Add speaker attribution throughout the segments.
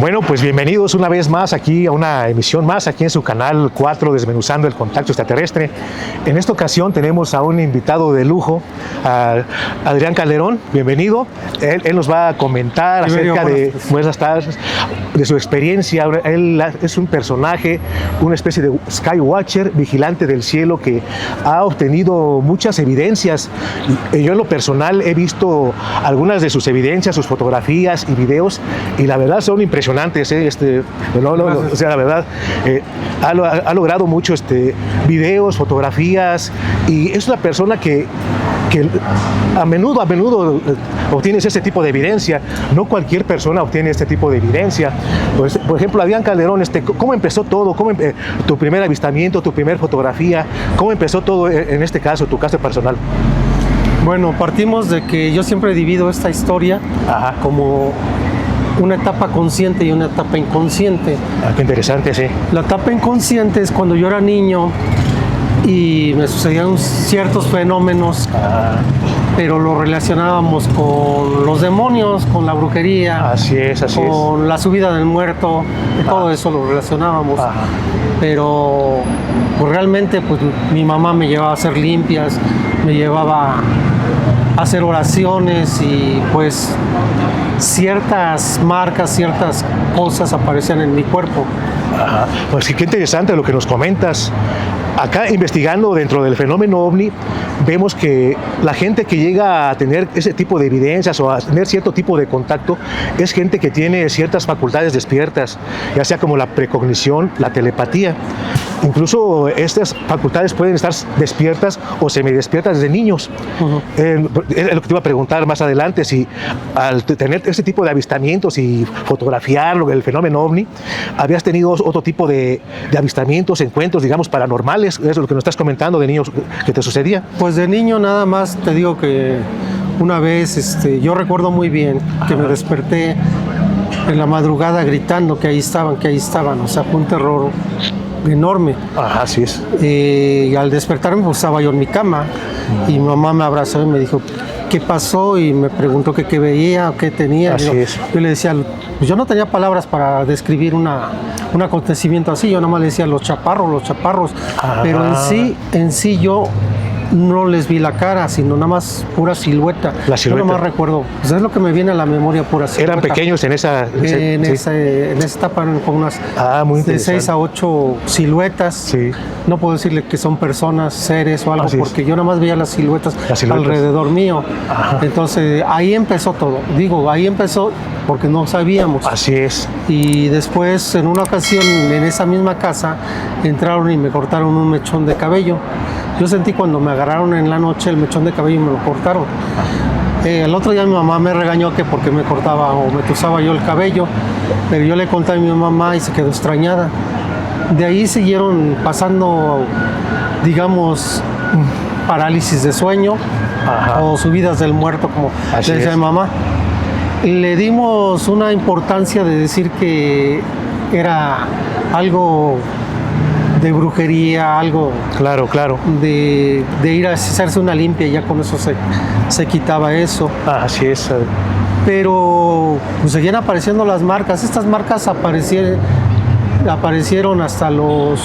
Speaker 1: Bueno, pues bienvenidos una vez más aquí a una emisión más aquí en su canal 4 Desmenuzando el Contacto Extraterrestre. En esta ocasión tenemos a un invitado de lujo, a Adrián Calderón. Bienvenido. Él nos va a comentar acerca de su experiencia. Él es un personaje, una especie de Skywatcher, vigilante del cielo, que ha obtenido muchas evidencias. Yo en lo personal he visto algunas de sus evidencias, sus fotografías y videos, y la verdad son impresionantes. O sea, la verdad, ha logrado mucho videos, fotografías, y es una persona que a menudo obtienes ese tipo de evidencia. No cualquier persona obtiene este tipo de evidencia. Pues, por ejemplo, Adrián Calderón, ¿cómo empezó todo? Tu primer avistamiento, tu primer fotografía? ¿Cómo empezó todo en este caso, tu caso personal?
Speaker 2: Bueno, partimos de que yo siempre divido esta historia como una etapa consciente y una etapa inconsciente.
Speaker 1: Qué interesante, sí.
Speaker 2: La etapa inconsciente es cuando yo era niño y me sucedían ciertos fenómenos, pero lo relacionábamos con los demonios, con la brujería,
Speaker 1: así es.
Speaker 2: Con la subida del muerto, todo eso lo relacionábamos. Pero pues, realmente pues, mi mamá me llevaba a hacer limpias, me llevaba a hacer oraciones y pues ciertas marcas, ciertas cosas aparecían en mi cuerpo.
Speaker 1: Pues qué interesante lo que nos comentas. Acá investigando dentro del fenómeno OVNI, vemos que la gente que llega a tener ese tipo de evidencias o a tener cierto tipo de contacto es gente que tiene ciertas facultades despiertas, ya sea como la precognición, la telepatía. Incluso estas facultades pueden estar despiertas o semidespiertas desde niños. Es lo que te iba a preguntar más adelante, si al tener este tipo de avistamientos y fotografiar el fenómeno OVNI, habías tenido otro tipo de avistamientos, encuentros, digamos, paranormales. Eso es lo que nos estás comentando de niños que te sucedía.
Speaker 2: Pues de niño nada más te digo que una vez, yo recuerdo muy bien que me desperté en la madrugada gritando que ahí estaban, o sea, fue un terror enorme.
Speaker 1: Así es.
Speaker 2: Y al despertarme pues estaba yo en mi cama y mi mamá me abrazó y me dijo qué pasó y me preguntó que qué veía o qué tenía. Yo le decía, pues yo no tenía palabras para describir un acontecimiento así, yo nada más le decía los chaparros, pero en sí yo no les vi la cara, sino nada más pura silueta.
Speaker 1: La silueta.
Speaker 2: Yo nada más recuerdo, pues es lo que me viene a la memoria, pura silueta.
Speaker 1: ¿Eran pequeños en esa
Speaker 2: esa etapa? Con unas de 6 a 8 siluetas. Sí. No puedo decirle que son personas, seres o algo, porque yo nada más veía las siluetas alrededor mío. Entonces ahí empezó todo. Ahí empezó porque no sabíamos.
Speaker 1: Así es.
Speaker 2: Y después, en una ocasión, en esa misma casa, entraron y me cortaron un mechón de cabello. Yo sentí cuando me agarraron en la noche el mechón de cabello y me lo cortaron. El otro día mi mamá me regañó que porque me cortaba o me tuzaba yo el cabello, pero yo le conté a mi mamá y se quedó extrañada. De ahí siguieron pasando, digamos, parálisis de sueño o subidas del muerto, como decía mi mamá. Le dimos una importancia de decir que era algo de brujería, algo
Speaker 1: claro
Speaker 2: de ir a hacerse una limpia y ya con eso se quitaba eso.
Speaker 1: Así es.
Speaker 2: Pero pues, seguían apareciendo las marcas. Estas marcas aparecieron hasta los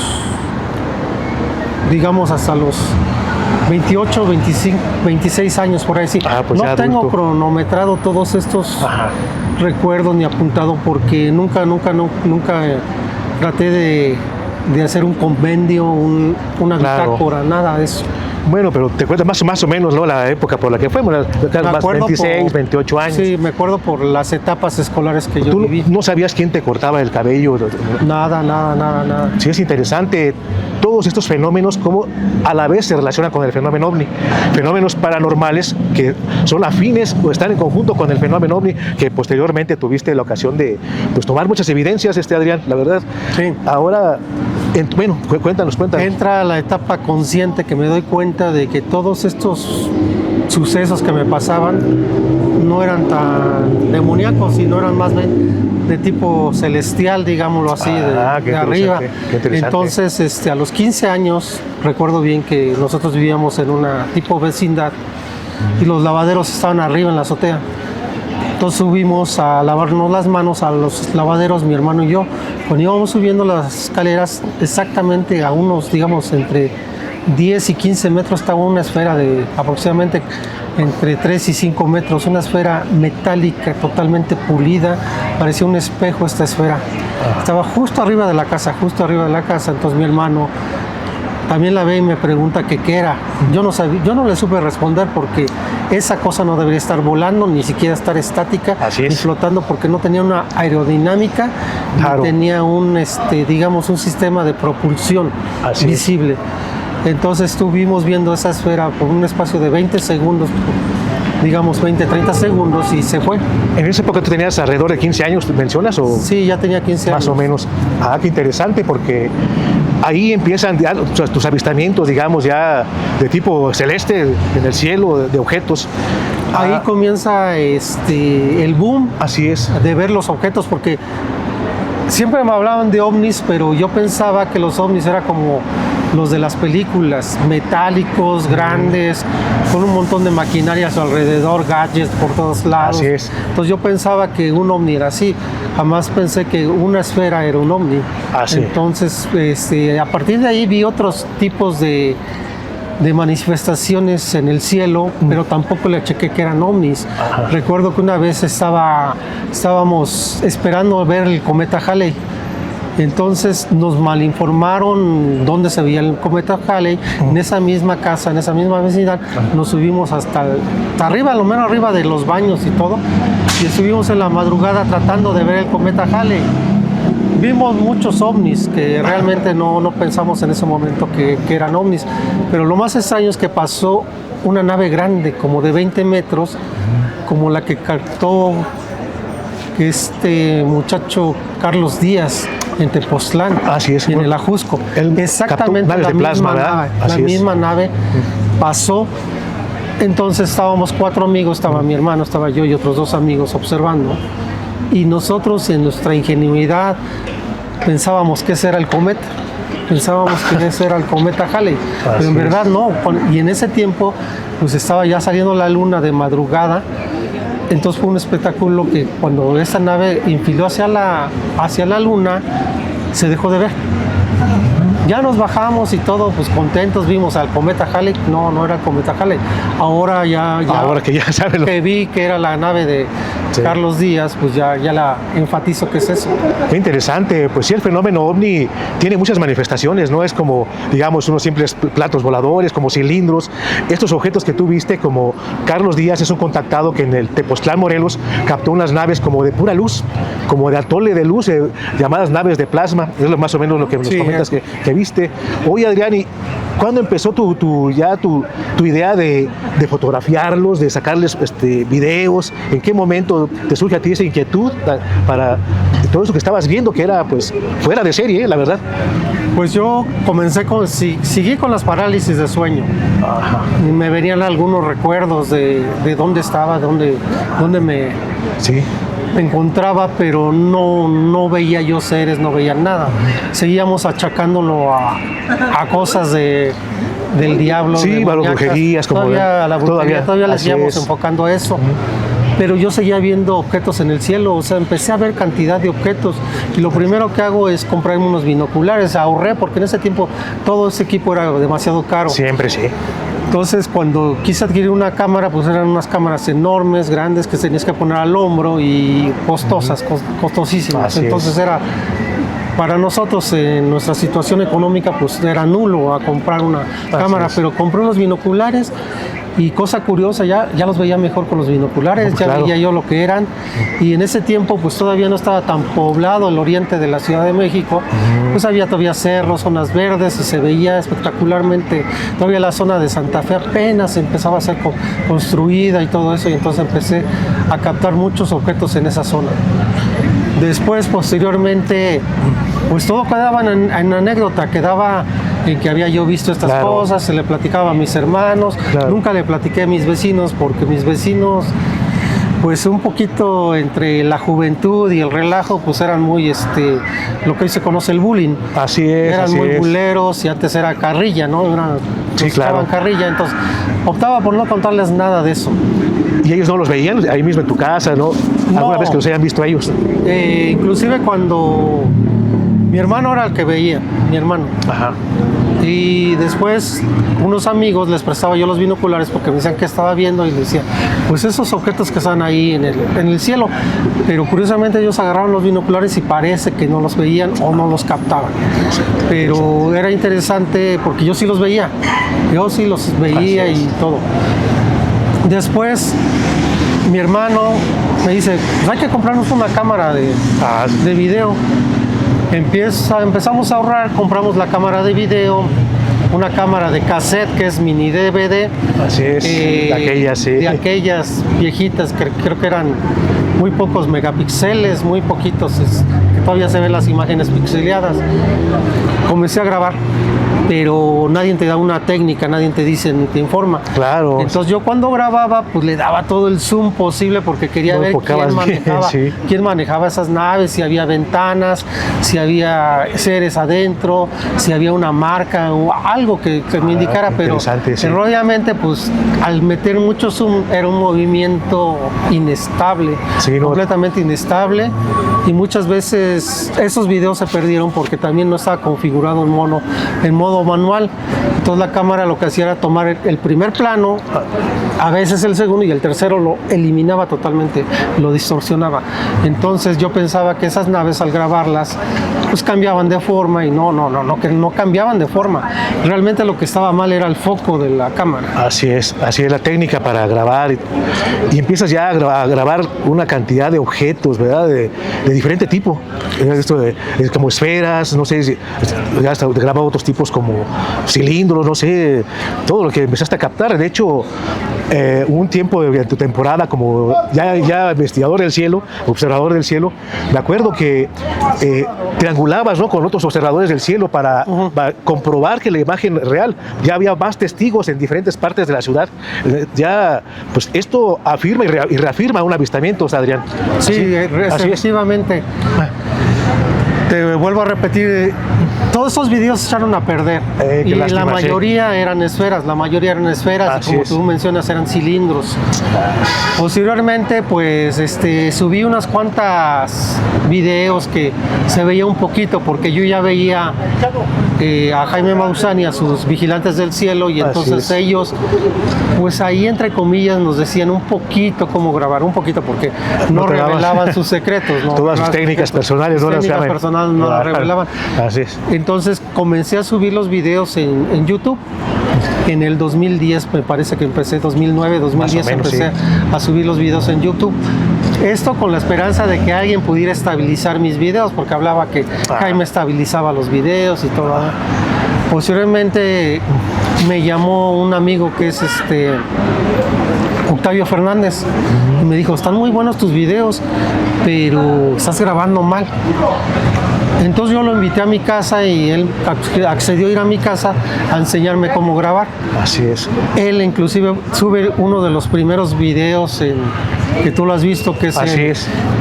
Speaker 2: 28, 25, 26 años por ahí. Sí.
Speaker 1: Pues
Speaker 2: no tengo cronometrado todos estos recuerdos ni apuntado porque nunca traté de hacer un convenio, una bitácora, nada de eso.
Speaker 1: Bueno, pero te cuentas más o menos, ¿no? La época por la que fuimos, más 26, 28 años.
Speaker 2: Sí, me acuerdo por las etapas escolares que yo viví.
Speaker 1: ¿Tú no sabías quién te cortaba el cabello?
Speaker 2: Nada.
Speaker 1: Sí, es interesante todos estos fenómenos, cómo a la vez se relacionan con el fenómeno OVNI. Fenómenos paranormales que son afines o están en conjunto con el fenómeno OVNI, que posteriormente tuviste la ocasión de tomar muchas evidencias, Adrián, la verdad.
Speaker 2: Sí.
Speaker 1: Ahora, bueno, cuéntanos.
Speaker 2: Entra la etapa consciente que me doy cuenta de que todos estos sucesos que me pasaban no eran tan demoníacos, sino eran más de tipo celestial, digámoslo así, de arriba. Entonces, a los 15 años, recuerdo bien que nosotros vivíamos en una tipo vecindad y los lavaderos estaban arriba en la azotea. Entonces subimos a lavarnos las manos a los lavaderos, mi hermano y yo. Cuando íbamos subiendo las escaleras, exactamente a unos, digamos, entre 10 y 15 metros estaba una esfera de aproximadamente entre 3 y 5 metros, una esfera metálica totalmente pulida, parecía un espejo esta esfera. Estaba justo arriba de la casa, entonces mi hermano también la ve y me pregunta que qué era. Yo no sabía, yo no le supe responder porque esa cosa no debería estar volando, ni siquiera estar estática, ni flotando, porque no tenía una aerodinámica, ni tenía un, digamos, un sistema de propulsión visible. Entonces estuvimos viendo esa esfera por un espacio de 20 segundos, digamos 20, 30 segundos, y se fue.
Speaker 1: ¿En esa época tú tenías alrededor de 15 años, mencionas? ¿O?
Speaker 2: Sí, ya tenía 15 años.
Speaker 1: Más o menos. Ah, qué interesante, porque ahí empiezan ya tus avistamientos, digamos, ya de tipo celeste en el cielo, de objetos.
Speaker 2: Ahí comienza el boom.
Speaker 1: Así es.
Speaker 2: De ver los objetos, porque siempre me hablaban de ovnis, pero yo pensaba que los ovnis eran como los de las películas, metálicos, grandes, con un montón de maquinaria a su alrededor, gadgets por todos lados.
Speaker 1: Así es.
Speaker 2: Entonces yo pensaba que un ovni era así, jamás pensé que una esfera era un ovni.
Speaker 1: Así.
Speaker 2: Entonces, a partir de ahí vi otros tipos de manifestaciones en el cielo, pero tampoco le chequé que eran ovnis.
Speaker 1: Ajá.
Speaker 2: Recuerdo que una vez estábamos esperando ver el cometa Halley. Entonces nos malinformaron dónde se veía el cometa Halley. En esa misma casa, en esa misma vecindad, nos subimos hasta arriba, lo menos arriba de los baños y todo, y estuvimos en la madrugada tratando de ver el cometa Halley. Vimos muchos ovnis que realmente no pensamos en ese momento que eran ovnis, pero lo más extraño es que pasó una nave grande, como de 20 metros, como la que captó este muchacho Carlos Díaz en Tepoztlán,
Speaker 1: es,
Speaker 2: en el Ajusco. Exactamente
Speaker 1: naves
Speaker 2: la
Speaker 1: de plasma,
Speaker 2: misma nave, la misma nave pasó. Entonces estábamos 4 amigos, estaba mi hermano, estaba yo y otros 2 amigos observando. Y nosotros, en nuestra ingenuidad, pensábamos que ese era el cometa. Pensábamos que ese era el cometa Halley, pero en verdad no. Y en ese tiempo, pues estaba ya saliendo la luna de madrugada. Entonces fue un espectáculo que cuando esa nave infiló hacia la luna, se dejó de ver. Ya nos bajamos y todo, pues contentos, vimos al cometa Halley. No era el cometa Halley. Ahora
Speaker 1: que ya saben
Speaker 2: que vi que era la nave de Carlos Díaz, pues ya la enfatizo que es eso.
Speaker 1: Qué interesante. Pues sí, el fenómeno ovni tiene muchas manifestaciones, no es como, digamos, unos simples platos voladores, como cilindros. Estos objetos que tú viste, como Carlos Díaz es un contactado que en el Tepoztlán, Morelos, captó unas naves como de pura luz, como de atole de luz, llamadas naves de plasma. Es más o menos lo que nos comentas que viste. Oye, Adrián, ¿y cuándo empezó tu idea de fotografiarlos, de sacarles videos? ¿En qué momento te surge a ti esa inquietud para todo eso que estabas viendo, que era pues fuera de serie, la verdad?
Speaker 2: Pues yo comencé seguí con las parálisis de sueño.
Speaker 1: Ajá.
Speaker 2: Me venían algunos recuerdos de dónde estaba, dónde me encontraba, pero no veía yo seres, no veía nada. Seguíamos achacándolo a cosas del diablo.
Speaker 1: Sí, a las brujerías.
Speaker 2: Todavía le seguíamos enfocando a eso. Pero yo seguía viendo objetos en el cielo, o sea, empecé a ver cantidad de objetos, y lo primero que hago es comprarme unos binoculares. Ahorré, porque en ese tiempo todo ese equipo era demasiado caro.
Speaker 1: Siempre, sí.
Speaker 2: Entonces, cuando quise adquirir una cámara, pues eran unas cámaras enormes, grandes, que tenías que poner al hombro y costosas, costosísimas. Entonces era, para nosotros, en nuestra situación económica, pues era nulo a comprar una cámara, pero compré unos binoculares. Y cosa curiosa, ya los veía mejor con los binoculares, veía yo lo que eran. Y en ese tiempo pues todavía no estaba tan poblado el oriente de la Ciudad de México. Pues había todavía cerros, zonas verdes, y se veía espectacularmente. Todavía la zona de Santa Fe apenas empezaba a ser construida y todo eso. Y entonces empecé a captar muchos objetos en esa zona. Después, posteriormente, pues todo quedaba en anécdota, quedaba en que había yo visto estas cosas, se le platicaba a mis hermanos, nunca le platiqué a mis vecinos, porque mis vecinos Pues un poquito entre la juventud y el relajo, pues eran muy, lo que hoy se conoce el bullying.
Speaker 1: Así es.
Speaker 2: Eran
Speaker 1: así
Speaker 2: muy
Speaker 1: es.
Speaker 2: buleros y antes era carrilla, ¿no?
Speaker 1: Sí, claro.
Speaker 2: Carrilla, entonces optaba por no contarles nada de eso.
Speaker 1: ¿Y ellos no los veían ahí mismo en tu casa, no? ¿Alguna
Speaker 2: No.
Speaker 1: vez que los hayan visto a ellos?
Speaker 2: Inclusive cuando mi hermano era el que veía, mi hermano.
Speaker 1: Ajá.
Speaker 2: Y después unos amigos les prestaba yo los binoculares porque me decían que estaba viendo y les decía, pues esos objetos que están ahí en el cielo. Pero curiosamente ellos agarraron los binoculares y parece que no los veían o no los captaban. Pero era interesante porque yo sí los veía. Yo sí los veía y todo. Después mi hermano me dice, pues hay que comprarnos una cámara de video. Empezamos a ahorrar, compramos la cámara de video, una cámara de cassette que es mini DVD.
Speaker 1: Así es, de aquellas, sí.
Speaker 2: De aquellas viejitas que creo que eran muy pocos megapíxeles, muy poquitos, que todavía se ven las imágenes pixeleadas. Comencé a grabar, pero nadie te da una técnica, nadie te dice ni te informa.
Speaker 1: Claro.
Speaker 2: Entonces yo cuando grababa, pues le daba todo el zoom posible porque quería ver quién manejaba esas naves, si había ventanas, si había seres adentro, si había una marca o algo que me indicara, pero
Speaker 1: sí.
Speaker 2: obviamente pues al meter mucho zoom era un movimiento inestable,
Speaker 1: sí,
Speaker 2: completamente inestable, y muchas veces esos videos se perdieron porque también no estaba configurado en modo manual. Entonces la cámara lo que hacía era tomar el primer plano, a veces el segundo, y el tercero lo eliminaba totalmente, lo distorsionaba. Entonces yo pensaba que esas naves al grabarlas pues cambiaban de forma, y que no cambiaban de forma. Realmente lo que estaba mal era el foco de la cámara.
Speaker 1: Así es la técnica para grabar, y empiezas ya a grabar una cantidad de objetos, ¿verdad? De diferente tipo. Esto como esferas, no sé, ya hasta graba otros tipos como cilindros, no sé, todo lo que empezaste a captar. De hecho, un tiempo de tu temporada como ya investigador del cielo, observador del cielo, me acuerdo que triangulabas, ¿no?, con otros observadores del cielo para comprobar que la imagen real, ya había más testigos en diferentes partes de la ciudad. Ya, pues esto afirma y reafirma un avistamiento, Adrián.
Speaker 2: Sí, efectivamente. Te vuelvo a repetir, todos esos videos se echaron a perder, y la mayoría eran esferas, y como tú mencionas eran cilindros. Posteriormente pues subí unas cuantas videos que se veía un poquito, porque yo ya veía a Jaime Maussan y a sus vigilantes del cielo, y entonces ellos pues ahí entre comillas nos decían un poquito cómo grabar, un poquito, porque no revelaban sus secretos, ¿no?
Speaker 1: Todas sus técnicas personales no las
Speaker 2: revelaban.
Speaker 1: Así es.
Speaker 2: Entonces comencé a subir los videos en YouTube. En el 2010, me parece que empecé, 2009, 2010 empecé a subir los videos en YouTube. Esto con la esperanza de que alguien pudiera estabilizar mis videos, porque hablaba que Jaime estabilizaba los videos y todo. Posteriormente me llamó un amigo que es Octavio Fernández, y me dijo, están muy buenos tus videos, pero estás grabando mal. Entonces yo lo invité a mi casa y él accedió a ir a mi casa a enseñarme cómo grabar.
Speaker 1: Así es.
Speaker 2: Él inclusive sube uno de los primeros videos que tú lo has visto, que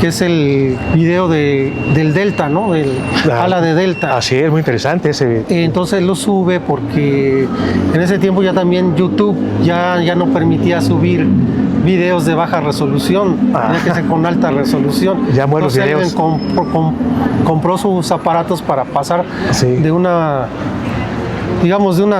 Speaker 2: es el video del Delta, ¿no? El ala de Delta.
Speaker 1: Así es, muy interesante ese.
Speaker 2: Entonces él lo sube porque en ese tiempo ya también YouTube ya no permitía subir videos de baja resolución, tenía que ser con alta resolución.
Speaker 1: Ya buenos videos.
Speaker 2: Él compró sus aparatos para pasar de una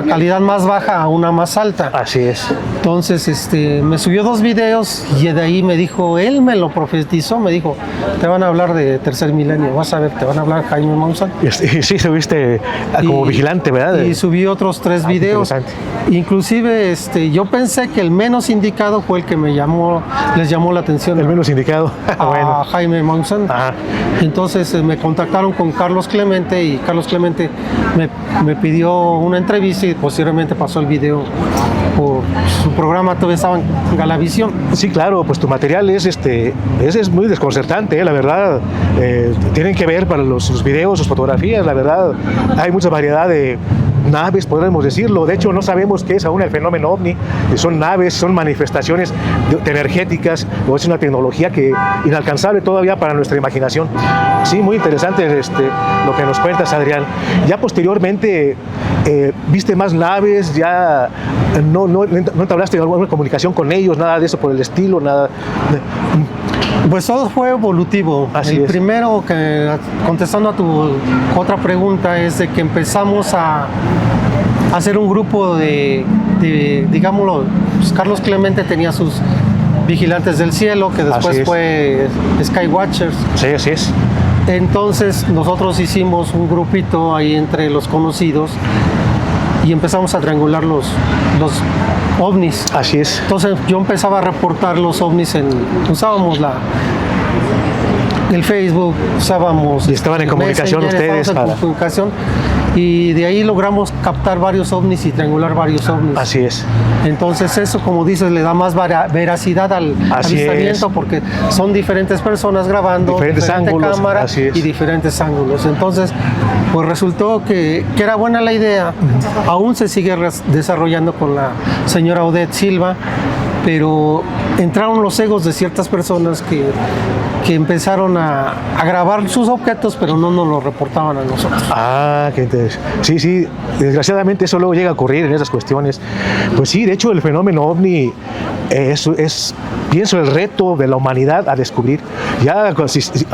Speaker 2: calidad más baja a una más alta.
Speaker 1: Así es.
Speaker 2: Entonces me subió 2 videos y de ahí me dijo, él me lo profetizó, me dijo, te van a hablar de tercer milenio, vas a ver, te van a hablar Jaime Maussan.
Speaker 1: Sí, subiste como vigilante, ¿verdad?
Speaker 2: Y subí otros 3 videos. Inclusive yo pensé que el menos indicado fue el que les llamó la atención.
Speaker 1: El menos indicado.
Speaker 2: A Jaime Maussan. Entonces me contactaron con Carlos Clemente, y Carlos Clemente me pidió una entrevista y posteriormente pasó el video por su programa, todavía estaba en Galavisión.
Speaker 1: Sí, claro, pues tu material es muy desconcertante, la verdad. Tienen que ver para sus videos, sus fotografías, la verdad. Hay mucha variedad de naves, podemos decirlo. De hecho, no sabemos qué es aún el fenómeno ovni. Son naves, son manifestaciones energéticas, o es una tecnología que inalcanzable todavía para nuestra imaginación. Sí, muy interesante lo que nos cuentas, Adrián. Ya posteriormente viste más naves, ya no entablaste alguna comunicación con ellos, nada de eso por el estilo, nada.
Speaker 2: Pues todo fue evolutivo.
Speaker 1: Así
Speaker 2: el
Speaker 1: es.
Speaker 2: primero, contestando a tu otra pregunta, es de que empezamos a hacer un grupo digámoslo, pues Carlos Clemente tenía sus vigilantes del cielo, que después fue Skywatchers.
Speaker 1: Sí, así es.
Speaker 2: Entonces nosotros hicimos un grupito ahí entre los conocidos y empezamos a triangular los ovnis.
Speaker 1: Así es.
Speaker 2: Entonces yo empezaba a reportar los ovnis, usábamos el Facebook, usábamos...
Speaker 1: Y estaban en comunicación ustedes
Speaker 2: comunicación, y de ahí logramos captar varios ovnis y triangular varios ovnis.
Speaker 1: Así es.
Speaker 2: Entonces eso, como dices, le da más veracidad al avistamiento, porque son diferentes personas grabando,
Speaker 1: diferentes ángulos,
Speaker 2: cámara y diferentes ángulos. Entonces, pues resultó que era buena la idea. Aún se sigue desarrollando con la señora Odette Silva, pero entraron los egos de ciertas personas que empezaron a grabar sus objetos, pero no nos lo reportaban a nosotros.
Speaker 1: Ah, qué interesante. Sí, desgraciadamente eso luego llega a ocurrir en esas cuestiones. Pues sí, de hecho el fenómeno ovni es pienso, el reto de la humanidad a descubrir. Ya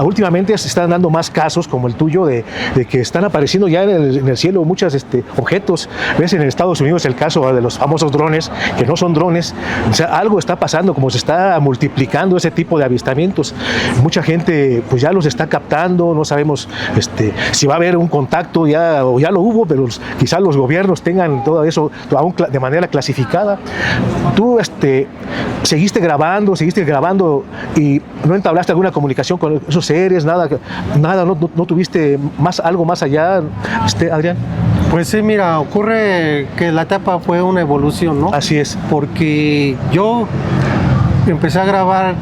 Speaker 1: últimamente se están dando más casos como el tuyo de que están apareciendo ya en el cielo muchos objetos. Ves en Estados Unidos el caso de los famosos drones, que no son drones. O sea, algo está pasando, como se está multiplicando ese tipo de avistamientos. Mucha gente pues ya los está captando, no sabemos si va a haber un contacto ya, o ya lo hubo, pero quizás los gobiernos tengan todo eso aún de manera clasificada. Tú seguiste grabando y no entablaste alguna comunicación con esos seres, nada, no tuviste algo más allá, Adrián.
Speaker 2: Pues sí, mira, ocurre que la etapa fue una evolución, ¿no?
Speaker 1: Así es.
Speaker 2: Porque yo empecé a grabar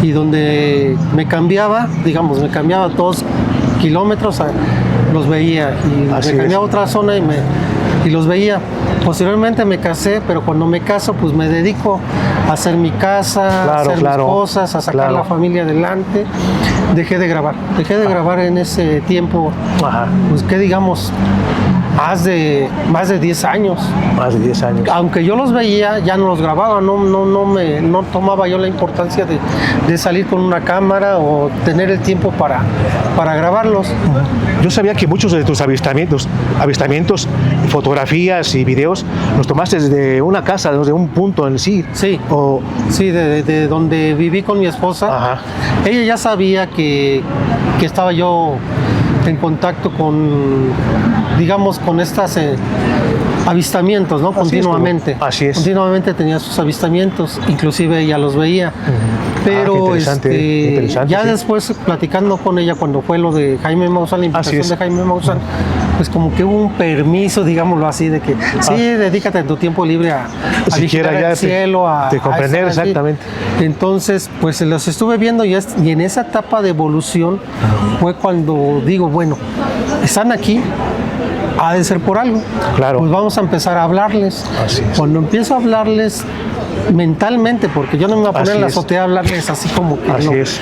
Speaker 2: y donde me cambiaba 2 kilómetros, los veía, y
Speaker 1: Así
Speaker 2: me cambiaba a
Speaker 1: es.
Speaker 2: otra zona y los veía. Posteriormente me casé, pero cuando me caso pues me dedico a hacer mi casa, a hacer mis cosas, a sacar la familia adelante. Dejé de grabar en ese tiempo.
Speaker 1: Ajá.
Speaker 2: Pues que digamos más de 10 años.
Speaker 1: Más de 10 años.
Speaker 2: Aunque yo los veía, ya no los grababa, no tomaba yo la importancia de salir con una cámara o tener el tiempo para grabarlos.
Speaker 1: Yo sabía que muchos de tus avistamientos, fotografías y videos, los tomaste desde una casa, desde un punto en sí.
Speaker 2: Sí, de donde viví con mi esposa.
Speaker 1: Ajá.
Speaker 2: Ella ya sabía que estaba yo en contacto con estos avistamientos, ¿no? Continuamente.
Speaker 1: Así es.
Speaker 2: Continuamente tenía sus avistamientos, inclusive ella los veía. Pero
Speaker 1: interesante,
Speaker 2: ya
Speaker 1: sí.
Speaker 2: Después, platicando con ella, cuando fue lo de Jaime Maussan, la invitación de Jaime Maussan, pues como que hubo un permiso, digámoslo así, de que sí, dedícate en tu tiempo libre a vigilar el cielo, a
Speaker 1: comprender exactamente.
Speaker 2: Entonces, pues los estuve viendo y en esa etapa de evolución fue cuando digo, bueno, están aquí, ha de ser por algo.
Speaker 1: Claro.
Speaker 2: Pues vamos a empezar a hablarles.
Speaker 1: Así es.
Speaker 2: Cuando empiezo a hablarles mentalmente, porque yo no me voy a poner en la azotea a hablarles así como que
Speaker 1: así es.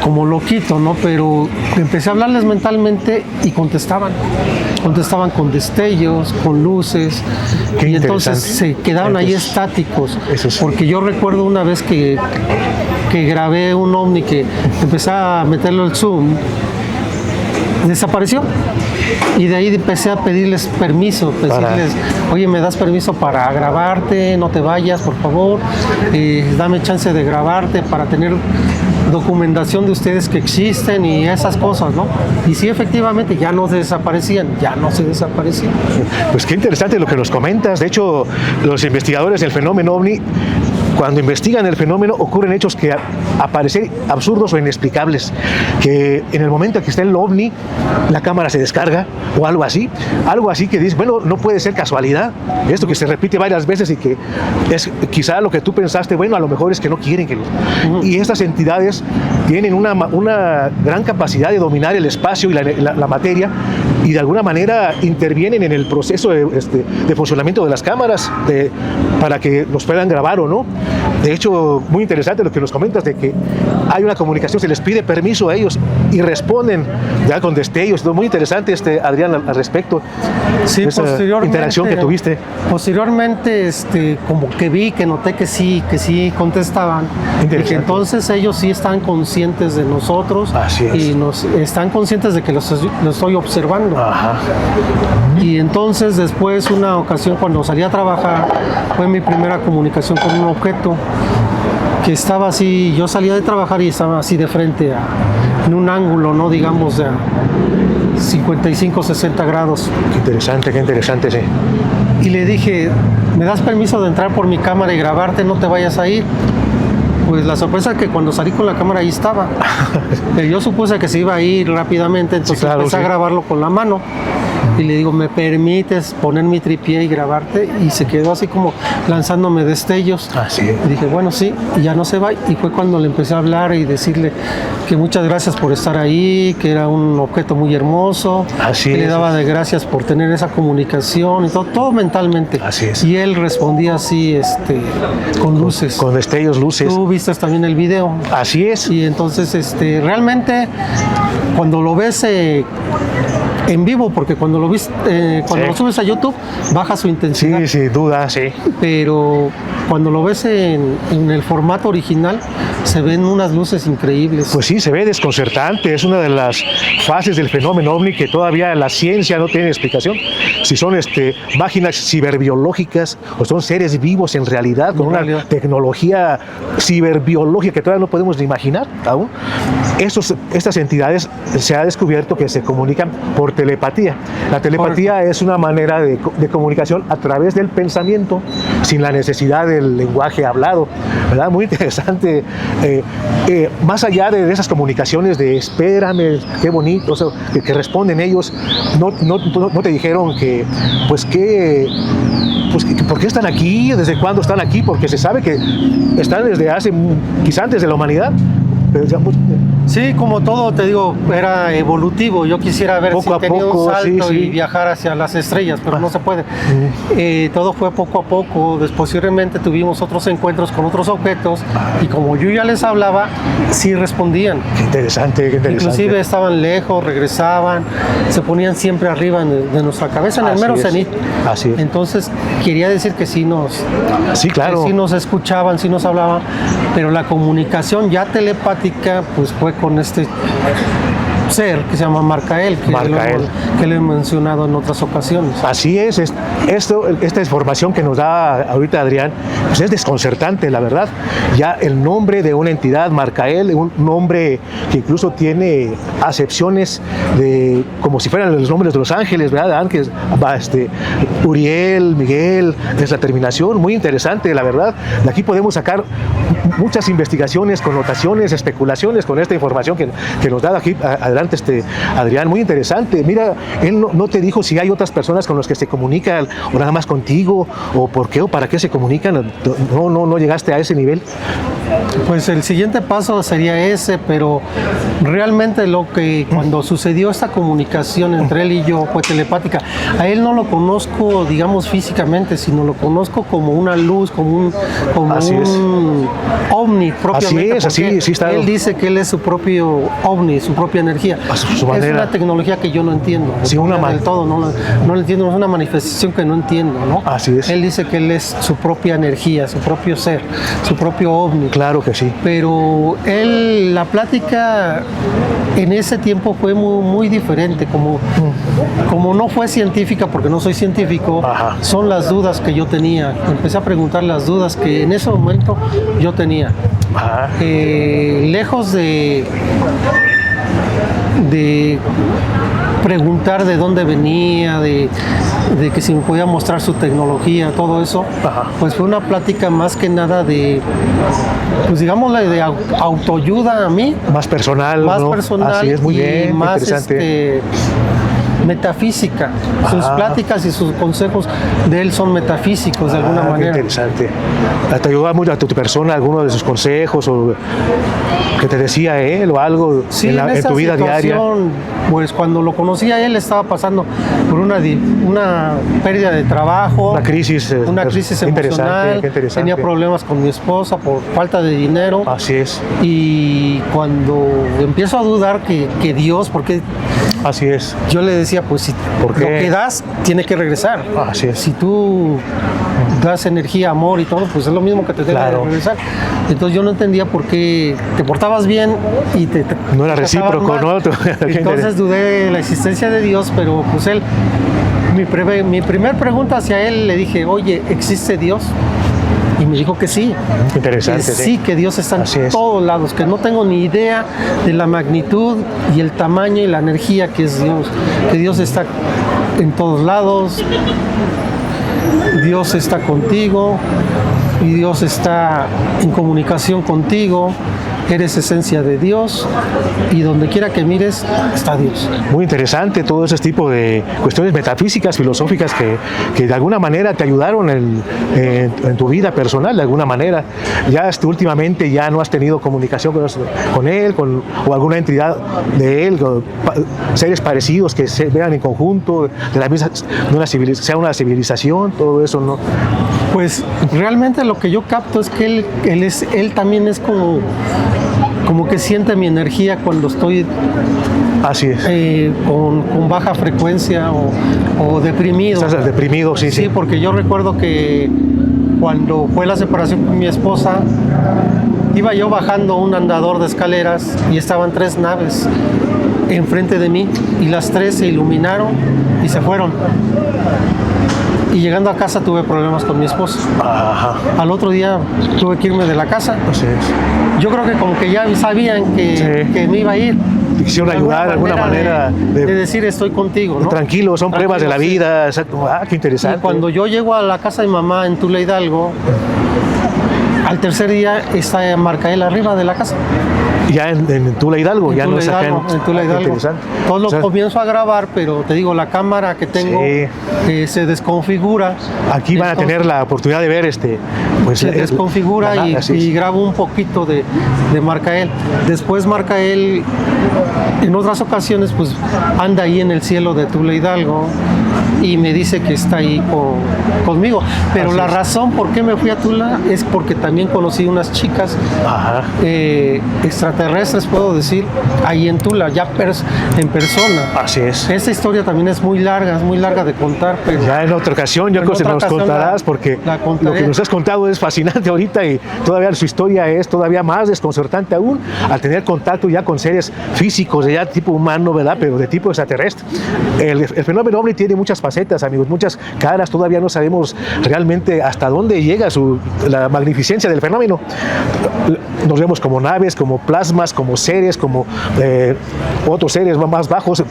Speaker 2: Como loquito, ¿no? Pero empecé a hablarles mentalmente y contestaban con destellos, con luces.
Speaker 1: Qué
Speaker 2: y entonces se quedaron ahí estáticos.
Speaker 1: Eso sí.
Speaker 2: Porque yo recuerdo una vez que grabé un ovni que empecé a meterlo al zoom, desapareció. Y de ahí empecé a pedirles permiso, oye, ¿me das permiso para grabarte? No te vayas, por favor. Dame chance de grabarte para tener documentación de ustedes que existen y esas cosas, ¿no? Y sí, efectivamente, ya no se desaparecían.
Speaker 1: Pues qué interesante lo que nos comentas. De hecho, los investigadores del fenómeno ovni cuando investigan el fenómeno ocurren hechos que aparecen absurdos o inexplicables, que en el momento que está el ovni, la cámara se descarga o algo así que dice, bueno, no puede ser casualidad, esto que se repite varias veces y que es quizá lo que tú pensaste, bueno, a lo mejor es que no quieren que... Y estas entidades tienen una gran capacidad de dominar el espacio y la materia, y de alguna manera intervienen en el proceso de funcionamiento de las cámaras para que los puedan grabar o no. De hecho, muy interesante lo que nos comentas de que hay una comunicación, se les pide permiso a ellos y responden ya con destellos. Muy interesante, Adrián, al respecto.
Speaker 2: Sí,
Speaker 1: esa interacción que tuviste.
Speaker 2: Posteriormente, como que vi, que noté que sí contestaban, y que entonces ellos sí están conscientes de nosotros y están conscientes de que los estoy observando.
Speaker 1: Ajá.
Speaker 2: Y entonces después, una ocasión cuando salí a trabajar, fue mi primera comunicación con un objeto que estaba así. Yo salía de trabajar y estaba así de frente en un ángulo, no digamos de 55, 60 grados.
Speaker 1: Qué interesante, sí.
Speaker 2: Y le dije, ¿me das permiso de entrar por mi cámara y grabarte? No te vayas a ir. Pues la sorpresa es que cuando salí con la cámara ahí estaba. Yo supuse que se iba a ir rápidamente, entonces empecé a grabarlo con la mano. Y le digo, ¿me permites poner mi tripié y grabarte? Y se quedó así como lanzándome destellos. Y dije, bueno, sí, y ya no se va. Y fue cuando le empecé a hablar y decirle que muchas gracias por estar ahí, que era un objeto muy hermoso, que le daba de gracias por tener esa comunicación y todo mentalmente. Y él respondía así, con luces.
Speaker 1: Con destellos, luces.
Speaker 2: Tú viste también el video.
Speaker 1: Así es.
Speaker 2: Y entonces, realmente, cuando lo ves en vivo, porque cuando lo cuando lo subes a YouTube baja su intensidad.
Speaker 1: Sí, sin duda, sí.
Speaker 2: Pero cuando lo ves en el formato original se ven unas luces increíbles.
Speaker 1: Pues sí, se ve desconcertante. Es una de las fases del fenómeno ovni que todavía la ciencia no tiene explicación. Si son máquinas ciberbiológicas o son seres vivos en realidad, con una tecnología ciberbiológica que todavía no podemos ni imaginar aún. Estas entidades se ha descubierto que se comunican por telepatía. La telepatía es una manera de comunicación a través del pensamiento, sin la necesidad del lenguaje hablado, ¿verdad? Muy interesante. Más allá de esas comunicaciones de espérame, qué bonito, o sea, que responden ellos, no te dijeron ¿por qué están aquí? ¿Desde cuándo están aquí? Porque se sabe que están desde quizá antes de la humanidad.
Speaker 2: Sí, como todo, te digo, era evolutivo. Yo quisiera ver si tenía un salto y viajar hacia las estrellas, pero no se puede. Todo fue poco a poco. Posteriormente tuvimos otros encuentros con otros objetos y como yo ya les hablaba, sí respondían.
Speaker 1: Qué interesante.
Speaker 2: Inclusive estaban lejos, regresaban, se ponían siempre arriba de nuestra cabeza, en el mero cenit.
Speaker 1: Así es.
Speaker 2: Entonces, quería decir que sí nos escuchaban, sí nos hablaban, pero la comunicación ya telepática, pues fue con este ser que se llama Marcael, que le he mencionado en otras ocasiones.
Speaker 1: Así es, esta información que nos da ahorita Adrián, pues es desconcertante, la verdad. Ya el nombre de una entidad, Marcael, un nombre que incluso tiene acepciones como si fueran los nombres de los ángeles, ¿verdad? Ángeles, Uriel, Miguel, es la terminación, muy interesante, la verdad. De aquí podemos sacar muchas investigaciones, connotaciones, especulaciones con esta información que nos da aquí adelante Adrián, muy interesante. Mira, él no te dijo si hay otras personas con las que se comunican o nada más contigo, o por qué o para qué se comunican. No llegaste a ese nivel.
Speaker 2: Pues el siguiente paso sería ese, pero realmente cuando sucedió esta comunicación entre él y yo fue telepática. A él no lo conozco, digamos, físicamente, sino lo conozco como una luz, como un ovni propiamente.
Speaker 1: Así está.
Speaker 2: Él dice que él es su propio ovni, su propia energía. Es una tecnología que yo no entiendo. Del todo, no lo entiendo, es una manifestación que no entiendo, ¿no?
Speaker 1: Así es.
Speaker 2: Él dice que él es su propia energía, su propio ser, su propio ovni.
Speaker 1: Claro que sí.
Speaker 2: Pero la plática en ese tiempo fue muy, muy diferente, como no fue científica, porque no soy científico.
Speaker 1: Ajá.
Speaker 2: Son las dudas que yo tenía. Empecé a preguntar las dudas que en ese momento yo tenía. Lejos de de preguntar de dónde venía, de que si me podía mostrar su tecnología, todo eso.
Speaker 1: Ajá.
Speaker 2: Pues fue una plática más que nada de, pues digámosle, de autoayuda a mí.
Speaker 1: Más personal,
Speaker 2: Más
Speaker 1: ¿no?
Speaker 2: personal.
Speaker 1: Así es, muy
Speaker 2: y
Speaker 1: bien,
Speaker 2: más
Speaker 1: interesante.
Speaker 2: metafísica. Sus pláticas y sus consejos de él son metafísicos de alguna
Speaker 1: Qué
Speaker 2: manera.
Speaker 1: interesante. ¿Te ayudaba mucho a tu persona alguno de sus consejos o que te decía él o algo
Speaker 2: Sí,
Speaker 1: en
Speaker 2: esa
Speaker 1: tu vida diaria?
Speaker 2: situación, pues cuando lo conocí a él estaba pasando por una pérdida de trabajo,
Speaker 1: Una crisis.
Speaker 2: una crisis emocional,
Speaker 1: qué interesante.
Speaker 2: tenía problemas con mi esposa por falta de dinero.
Speaker 1: Así es.
Speaker 2: Y cuando empiezo a dudar que Dios, porque
Speaker 1: Así es.
Speaker 2: yo le decía, pues si
Speaker 1: ¿Por qué?
Speaker 2: lo que das tiene que regresar.
Speaker 1: Así es.
Speaker 2: Si tú das energía, amor y todo, pues es lo mismo que te debe
Speaker 1: Claro.
Speaker 2: regresar. Entonces yo no entendía por qué te portabas bien y
Speaker 1: No era
Speaker 2: te
Speaker 1: recíproco,
Speaker 2: tratabas
Speaker 1: ¿no?
Speaker 2: mal. Entonces dudé de la existencia de Dios, pero pues él, mi primer pregunta hacia él, le dije, oye, ¿existe Dios? Y me dijo que sí.
Speaker 1: Interesante.
Speaker 2: Que sí, que Dios está
Speaker 1: Así
Speaker 2: en
Speaker 1: es.
Speaker 2: todos lados, que no tengo ni idea de la magnitud y el tamaño y la energía que es Dios, que Dios está en todos lados, Dios está contigo y Dios está en comunicación contigo, eres esencia de Dios y donde quiera que mires está Dios.
Speaker 1: Muy interesante todo ese tipo de cuestiones metafísicas, filosóficas que de alguna manera te ayudaron en tu vida personal, de alguna manera. Ya últimamente ya no has tenido comunicación con él, o alguna entidad de él, seres parecidos que se vean en conjunto, de la misma, sea una civilización, todo eso, ¿no?
Speaker 2: Pues realmente lo que yo capto es que él también es como que siente mi energía cuando estoy
Speaker 1: Así es.
Speaker 2: con baja frecuencia o deprimido.
Speaker 1: Estás deprimido, sí,
Speaker 2: Sí,
Speaker 1: sí.
Speaker 2: porque yo recuerdo que cuando fue la separación con mi esposa, iba yo bajando un andador de escaleras y estaban 3 naves enfrente de mí y las 3 se iluminaron y se fueron. Y llegando a casa tuve problemas con mi esposa.
Speaker 1: Ajá.
Speaker 2: Al otro día tuve que irme de la casa.
Speaker 1: Así es.
Speaker 2: Yo creo que como que ya sabían
Speaker 1: Sí.
Speaker 2: que me iba a ir.
Speaker 1: Te quisieron ayudar de alguna manera.
Speaker 2: de decir estoy contigo, ¿no?
Speaker 1: Tranquilo, son pruebas de la
Speaker 2: Tranquilo, sí.
Speaker 1: vida. Exacto. Qué interesante.
Speaker 2: Y cuando yo llego a la casa de mi mamá en Tula Hidalgo, al tercer día está Marcael arriba de la casa.
Speaker 1: Ya en Tula Hidalgo,
Speaker 2: En
Speaker 1: ya
Speaker 2: Tula
Speaker 1: no es acá
Speaker 2: Hidalgo, en Tula
Speaker 1: qué
Speaker 2: Hidalgo.
Speaker 1: interesante.
Speaker 2: Entonces lo
Speaker 1: O sea,
Speaker 2: comienzo a grabar, pero te digo, la cámara que tengo se desconfigura.
Speaker 1: aquí van a
Speaker 2: Entonces,
Speaker 1: tener la oportunidad de ver pues
Speaker 2: se desconfigura
Speaker 1: así es.
Speaker 2: y grabo un poquito de Marcael. Después Marcael, en otras ocasiones, pues anda ahí en el cielo de Tula Hidalgo y me dice que está ahí conmigo. Pero
Speaker 1: Así
Speaker 2: la
Speaker 1: es.
Speaker 2: razón por qué me fui a Tula es porque también conocí unas chicas
Speaker 1: Ajá.
Speaker 2: extraterrestres, puedo decir, ahí en Tula, ya en persona.
Speaker 1: Así es.
Speaker 2: Esta historia también es muy larga de contar, pero
Speaker 1: Ya en otra ocasión, yo
Speaker 2: En
Speaker 1: creo que
Speaker 2: otra
Speaker 1: nos
Speaker 2: ocasión
Speaker 1: contarás, porque
Speaker 2: la contaré.
Speaker 1: lo que nos has contado es fascinante ahorita y todavía su historia es todavía más desconcertante aún al tener contacto ya con seres físicos, de ya tipo humano, ¿verdad? Pero de tipo extraterrestre. El fenómeno ovni tiene muchas facetas, amigos, muchas caras, todavía no sabemos realmente hasta dónde llega la magnificencia del fenómeno. Nos vemos como naves, como plasmas, como seres, como otros seres más bajos,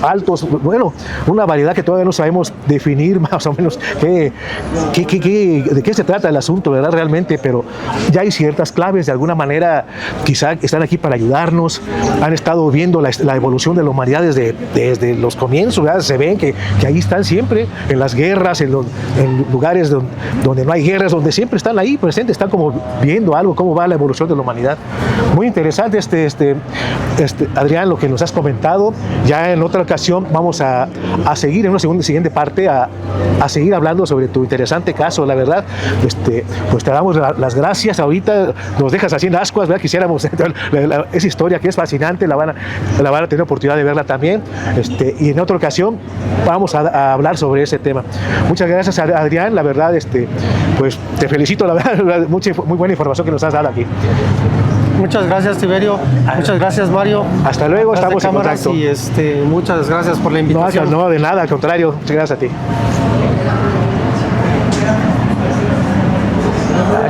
Speaker 1: altos, bueno, una variedad que todavía no sabemos definir más o menos de qué se trata el asunto, ¿verdad? Realmente, pero ya hay ciertas claves, de alguna manera, quizá están aquí para ayudarnos, han estado viendo la evolución de la humanidad desde los comienzos, ¿verdad? Se ven que ahí están siempre, en las guerras, en lugares donde no hay guerras, donde siempre están ahí presentes, están como viendo algo, cómo va la evolución de la humanidad. Muy interesante, Adrián, lo que nos has comentado. Ya en otra ocasión vamos a seguir en una siguiente parte, a seguir hablando sobre tu interesante caso, la verdad. Pues te damos las gracias. Ahorita nos dejas así en ascuas, ¿verdad? Quisiéramos esa historia que es fascinante, la van a tener oportunidad de verla también. Y en otra ocasión vamos a hablar sobre ese tema. Muchas gracias, Adrián, la verdad, pues te felicito, la verdad, muy buena información que nos has dado aquí.
Speaker 2: muchas gracias, Tiberio. Muchas gracias, Mario.
Speaker 1: Hasta luego, estamos en contacto.
Speaker 2: Y muchas gracias por la invitación.
Speaker 1: No, de nada, al contrario. Muchas gracias a ti.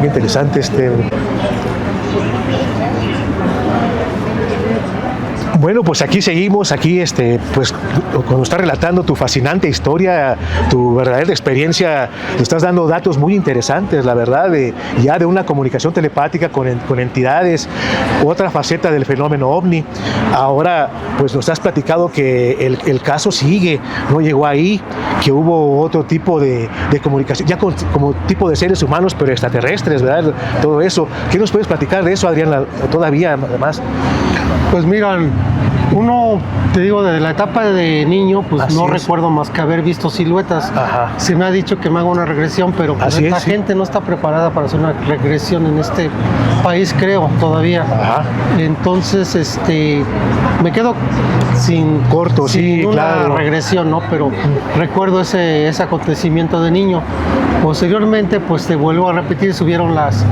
Speaker 1: Qué interesante Bueno, pues aquí seguimos, aquí pues cuando estás relatando tu fascinante historia, tu verdadera experiencia, te estás dando datos muy interesantes, la verdad, ya de una comunicación telepática con entidades, otra faceta del fenómeno ovni. Ahora, pues nos has platicado que el caso sigue, no llegó ahí, que hubo otro tipo de comunicación, ya como tipo de seres humanos, pero extraterrestres, ¿verdad? Todo eso. ¿Qué nos puedes platicar de eso, Adrián, todavía, además?
Speaker 2: Pues miran, uno, te digo, desde la etapa de niño, pues no recuerdo más que haber visto siluetas.
Speaker 1: Ajá.
Speaker 2: Se me ha dicho que me haga una regresión, pero pues la gente no está preparada para hacer una regresión en este país, creo, todavía.
Speaker 1: Ajá.
Speaker 2: Entonces, me quedo sin una regresión, ¿no? Pero recuerdo ese acontecimiento de niño. Posteriormente, pues te vuelvo a repetir, subieron las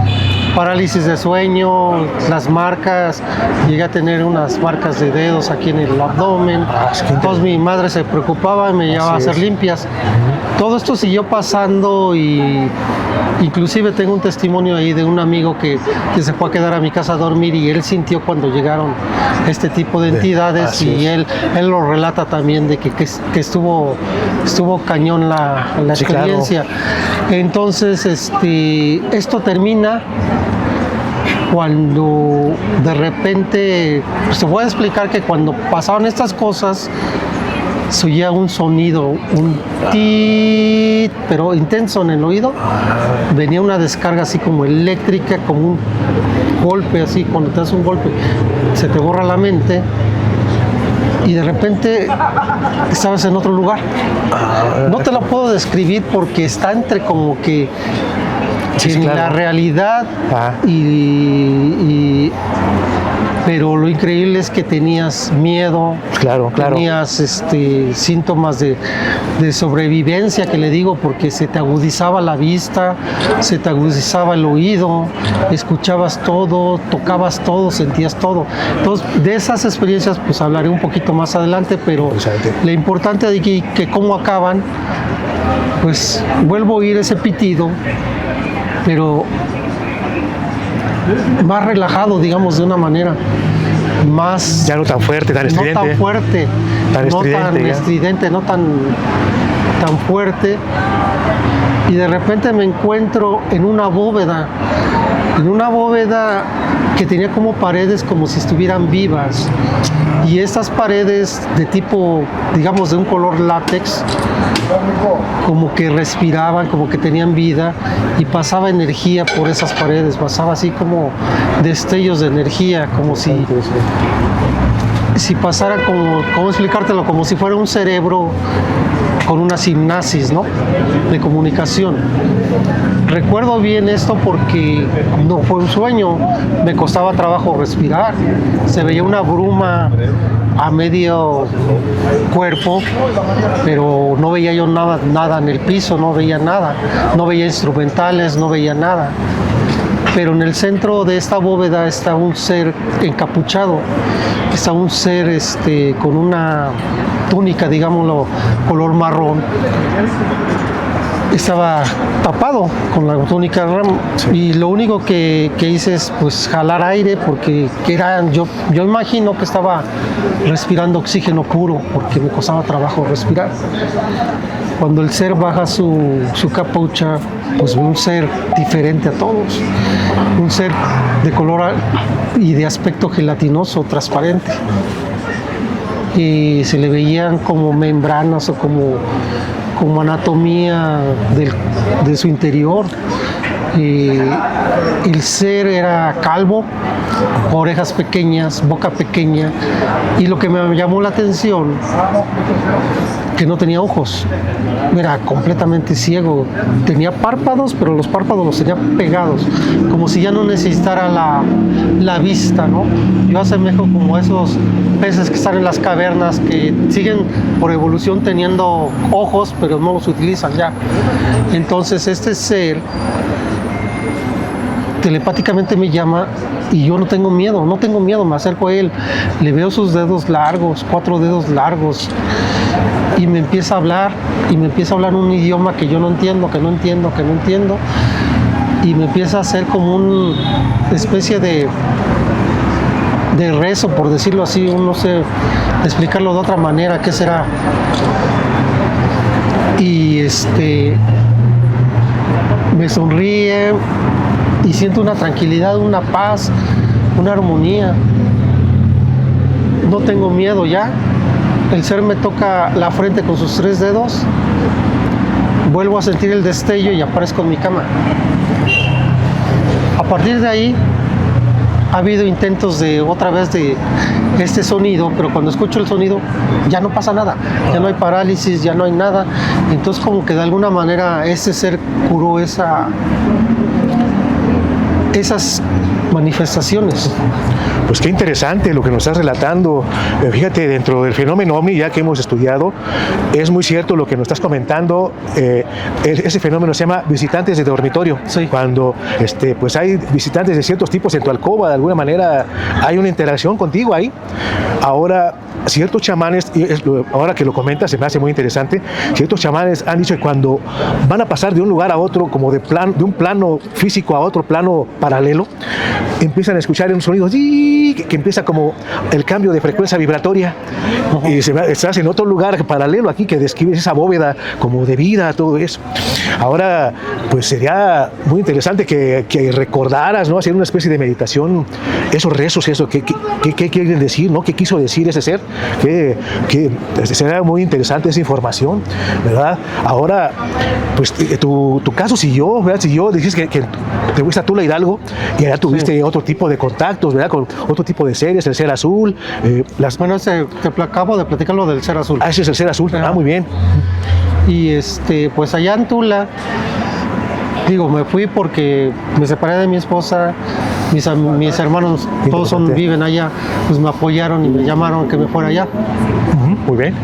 Speaker 2: parálisis de sueño, las marcas, llegué a tener unas marcas de dedos aquí en el abdomen. Entonces mi madre se preocupaba y me llevaba a hacer limpias. Todo esto siguió pasando y inclusive tengo un testimonio ahí de un amigo que se fue a quedar a mi casa a dormir y él sintió cuando llegaron este tipo de entidades y él lo relata también de que estuvo cañón la experiencia. Claro. Entonces esto termina cuando de repente se puede explicar que cuando pasaban estas cosas se oía un sonido, un tit, pero intenso en el oído. Venía una descarga así como eléctrica, como un golpe así, cuando te das un golpe se te borra la mente y de repente estabas en otro lugar. No te lo puedo describir porque está entre como que en la realidad pero lo increíble es que tenías miedo, tenías síntomas de sobrevivencia, que le digo, porque se te agudizaba la vista, se te agudizaba el oído, escuchabas todo, tocabas todo, sentías todo. Entonces, de esas experiencias pues hablaré un poquito más adelante, pero lo importante de que cómo acaban, pues vuelvo a oír ese pitido, pero más relajado, digamos, de una manera más...
Speaker 1: Ya no tan fuerte, tan estridente.
Speaker 2: No tan fuerte, no tan estridente, no tan fuerte. Y de repente me encuentro en una bóveda que tenía como paredes como si estuvieran vivas. Y estas paredes de tipo, digamos, de un color látex, como que respiraban, como que tenían vida y pasaba energía por esas paredes, pasaba así como destellos de energía, como si pasara ¿cómo explicártelo? Como si fuera un cerebro con una sinapsis, ¿no? De comunicación. Recuerdo bien esto porque no fue un sueño, me costaba trabajo respirar, se veía una bruma a medio cuerpo, pero no veía yo nada en el piso, no veía nada, no veía instrumentales, no veía nada. Pero en el centro de esta bóveda está un ser encapuchado, está un ser con una túnica, digámoslo, color marrón. Estaba tapado con la túnica y lo único que hice es pues jalar aire porque yo imagino que estaba respirando oxígeno puro porque me costaba trabajo respirar. Cuando el ser baja su capucha, pues ve un ser diferente a todos, un ser de color y de aspecto gelatinoso, transparente, y se le veían como membranas o como anatomía de su interior. El ser era calvo, orejas pequeñas, boca pequeña, y lo que me llamó la atención, que no tenía ojos, era completamente ciego, tenía párpados, pero los párpados los tenía pegados, como si ya no necesitara la vista, ¿no? Yo asemejo como esos peces que están en las cavernas, que siguen por evolución teniendo ojos, pero no los utilizan ya. Entonces este ser telepáticamente me llama y yo no tengo miedo, me acerco a él, le veo sus dedos largos, 4 dedos largos, y me empieza a hablar un idioma que yo no entiendo, y me empieza a hacer como una especie de de rezo, por decirlo así, no sé explicarlo de otra manera, ¿qué será? Y me sonríe y siento una tranquilidad, una paz, una armonía. No tengo miedo ya. El ser me toca la frente con sus 3 dedos. Vuelvo a sentir el destello y aparezco en mi cama. A partir de ahí ha habido intentos de otra vez de este sonido, pero cuando escucho el sonido ya no pasa nada, ya no hay parálisis, ya no hay nada. Entonces como que de alguna manera ese ser curó esas manifestaciones.
Speaker 1: Pues qué interesante lo que nos estás relatando. Fíjate, dentro del fenómeno OVNI, ya que hemos estudiado, es muy cierto lo que nos estás comentando. Ese fenómeno se llama visitantes de dormitorio.
Speaker 2: Sí.
Speaker 1: Cuando pues hay visitantes de ciertos tipos en tu alcoba, de alguna manera hay una interacción contigo ahí. Ahora, ciertos chamanes, y ahora que lo comentas se me hace muy interesante, ciertos chamanes han dicho que cuando van a pasar de un lugar a otro, como de un plano físico a otro plano paralelo, empiezan a escuchar un sonido que empieza como el cambio de frecuencia vibratoria. Y estás en otro lugar paralelo aquí que describes esa bóveda como de vida, todo eso. Ahora, pues sería muy interesante que recordaras, ¿no? Hacer una especie de meditación, esos rezos, eso, ¿qué quieren decir, ¿no? ¿Qué quiso decir ese ser? Sería muy interesante esa información, ¿verdad? Ahora, pues tu caso siguió, ¿verdad? Siguió, dices que te fuiste a Tula Hidalgo y allá tuviste otro tipo de contactos, ¿verdad? Con otro tipo de seres, el ser azul.
Speaker 2: Bueno, acabo de platicar lo del ser azul.
Speaker 1: Ese es el ser azul. Muy bien.
Speaker 2: Y pues allá en Tula, digo, me fui porque me separé de mi esposa, mis hermanos todos viven allá, pues me apoyaron y me llamaron que me fuera allá.
Speaker 1: Muy bien.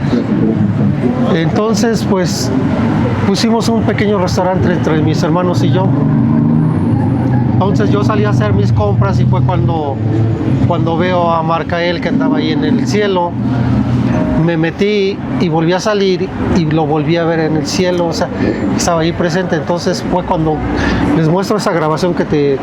Speaker 2: Entonces, pues pusimos un pequeño restaurante entre mis hermanos y yo. Entonces yo salí a hacer mis compras y fue cuando veo a Marcael que andaba ahí en el cielo. Me metí y volví a salir y lo volví a ver en el cielo, o sea, estaba ahí presente. Entonces fue cuando les muestro esa grabación que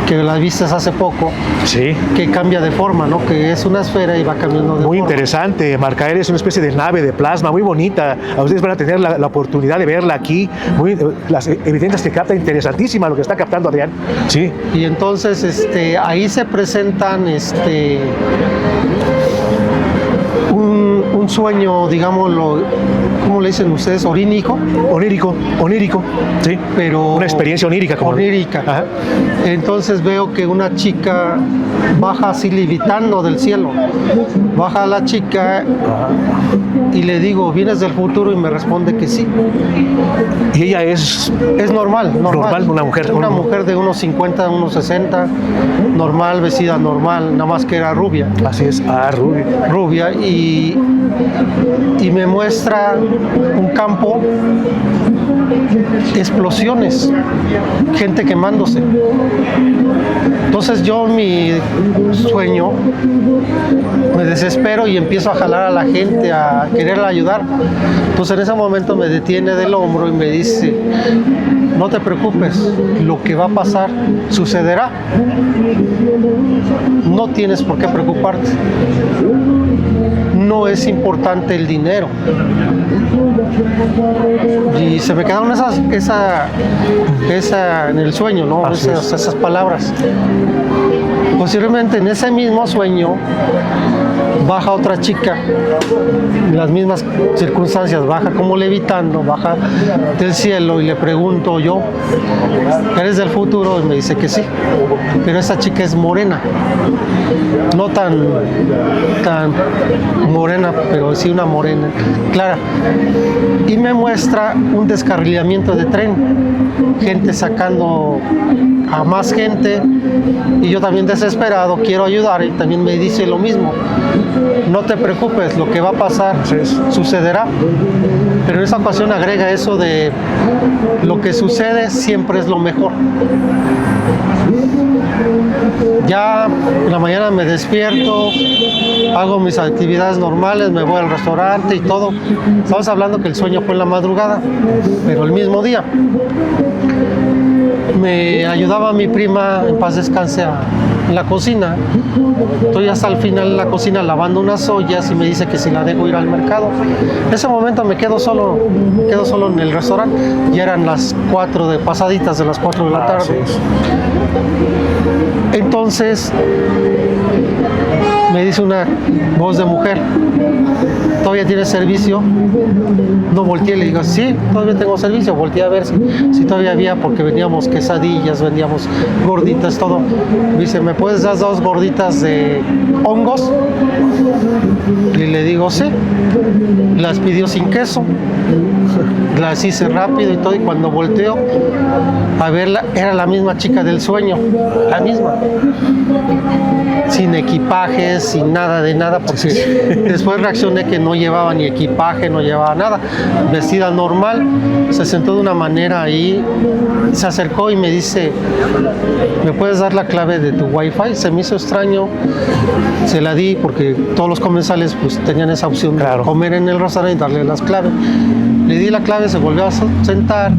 Speaker 2: la viste hace poco,
Speaker 1: sí,
Speaker 2: que cambia de forma, ¿no? Que es una esfera y va cambiando de forma.
Speaker 1: Muy interesante. Marcael es una especie de nave de plasma muy bonita. A ustedes van a tener la oportunidad de verla aquí. Las evidencias que capta, interesantísima lo que está captando Adrián. Sí.
Speaker 2: Y entonces ahí se presentan un sueño, digámoslo, ¿cómo le dicen ustedes? ¿Onírico?
Speaker 1: Onírico, sí.
Speaker 2: Pero
Speaker 1: una experiencia onírica.
Speaker 2: Onírica. Ajá. Entonces veo que una chica baja así levitando del cielo. Baja la chica y le digo, ¿vienes del futuro? Y me responde que sí.
Speaker 1: Y ella es
Speaker 2: normal,
Speaker 1: una mujer.
Speaker 2: Una mujer de unos 50, unos 60, normal, vestida normal, nada más que era rubia.
Speaker 1: Así es, rubia.
Speaker 2: Rubia y me muestra un campo, explosiones, gente quemándose. Entonces yo mi sueño me desespero y empiezo a jalar a la gente, a quererla ayudar. Entonces en ese momento me detiene del hombro y me dice, no te preocupes, lo que va a pasar sucederá. No tienes por qué preocuparte. No es importante el dinero. Y se me quedaron esa en el sueño, ¿no? Esas palabras. Posiblemente en ese mismo sueño baja otra chica, en las mismas circunstancias, baja como levitando, baja del cielo y le pregunto yo, ¿eres del futuro? Y me dice que sí, pero esa chica es morena, no tan morena, pero sí una morena clara, y me muestra un descarrilamiento de tren, gente sacando a más gente, y yo también desesperado quiero ayudar y también me dice lo mismo. No te preocupes, lo que va a pasar sucederá. Pero en esa ocasión agrega eso de lo que sucede siempre es lo mejor. Ya en la mañana me despierto, hago mis actividades normales, me voy al restaurante y todo. Estamos hablando que el sueño fue en la madrugada, pero el mismo día. Me ayudaba mi prima, en paz descanse, en la cocina. Estoy hasta el final en la cocina lavando unas ollas y me dice que si la dejo ir al mercado. En ese momento me quedo solo en el restaurante. Ya eran las 4 de pasaditas de las 4 de la tarde. Entonces me dice una voz de mujer: ¿todavía tienes servicio? No volteé, le digo: sí, todavía tengo servicio. Volteé a ver si todavía había, porque vendíamos quesadillas, vendíamos gorditas, todo. Me dice: ¿me puedes dar 2 gorditas de hongos? Y le digo: sí. Las pidió sin queso, las hice rápido y todo, y cuando volteo a verla, era la misma chica del sueño, la misma, sin equipajes, sin nada de nada, porque después reaccioné que no llevaba ni equipaje, no llevaba nada, vestida normal. Se sentó de una manera ahí, se acercó y me dice: ¿me puedes dar la clave de tu wifi? Se me hizo extraño, se la di, porque todos los comensales pues tenían esa opción de comer en el restaurante y darle las claves. Le di la clave, se volvió a sentar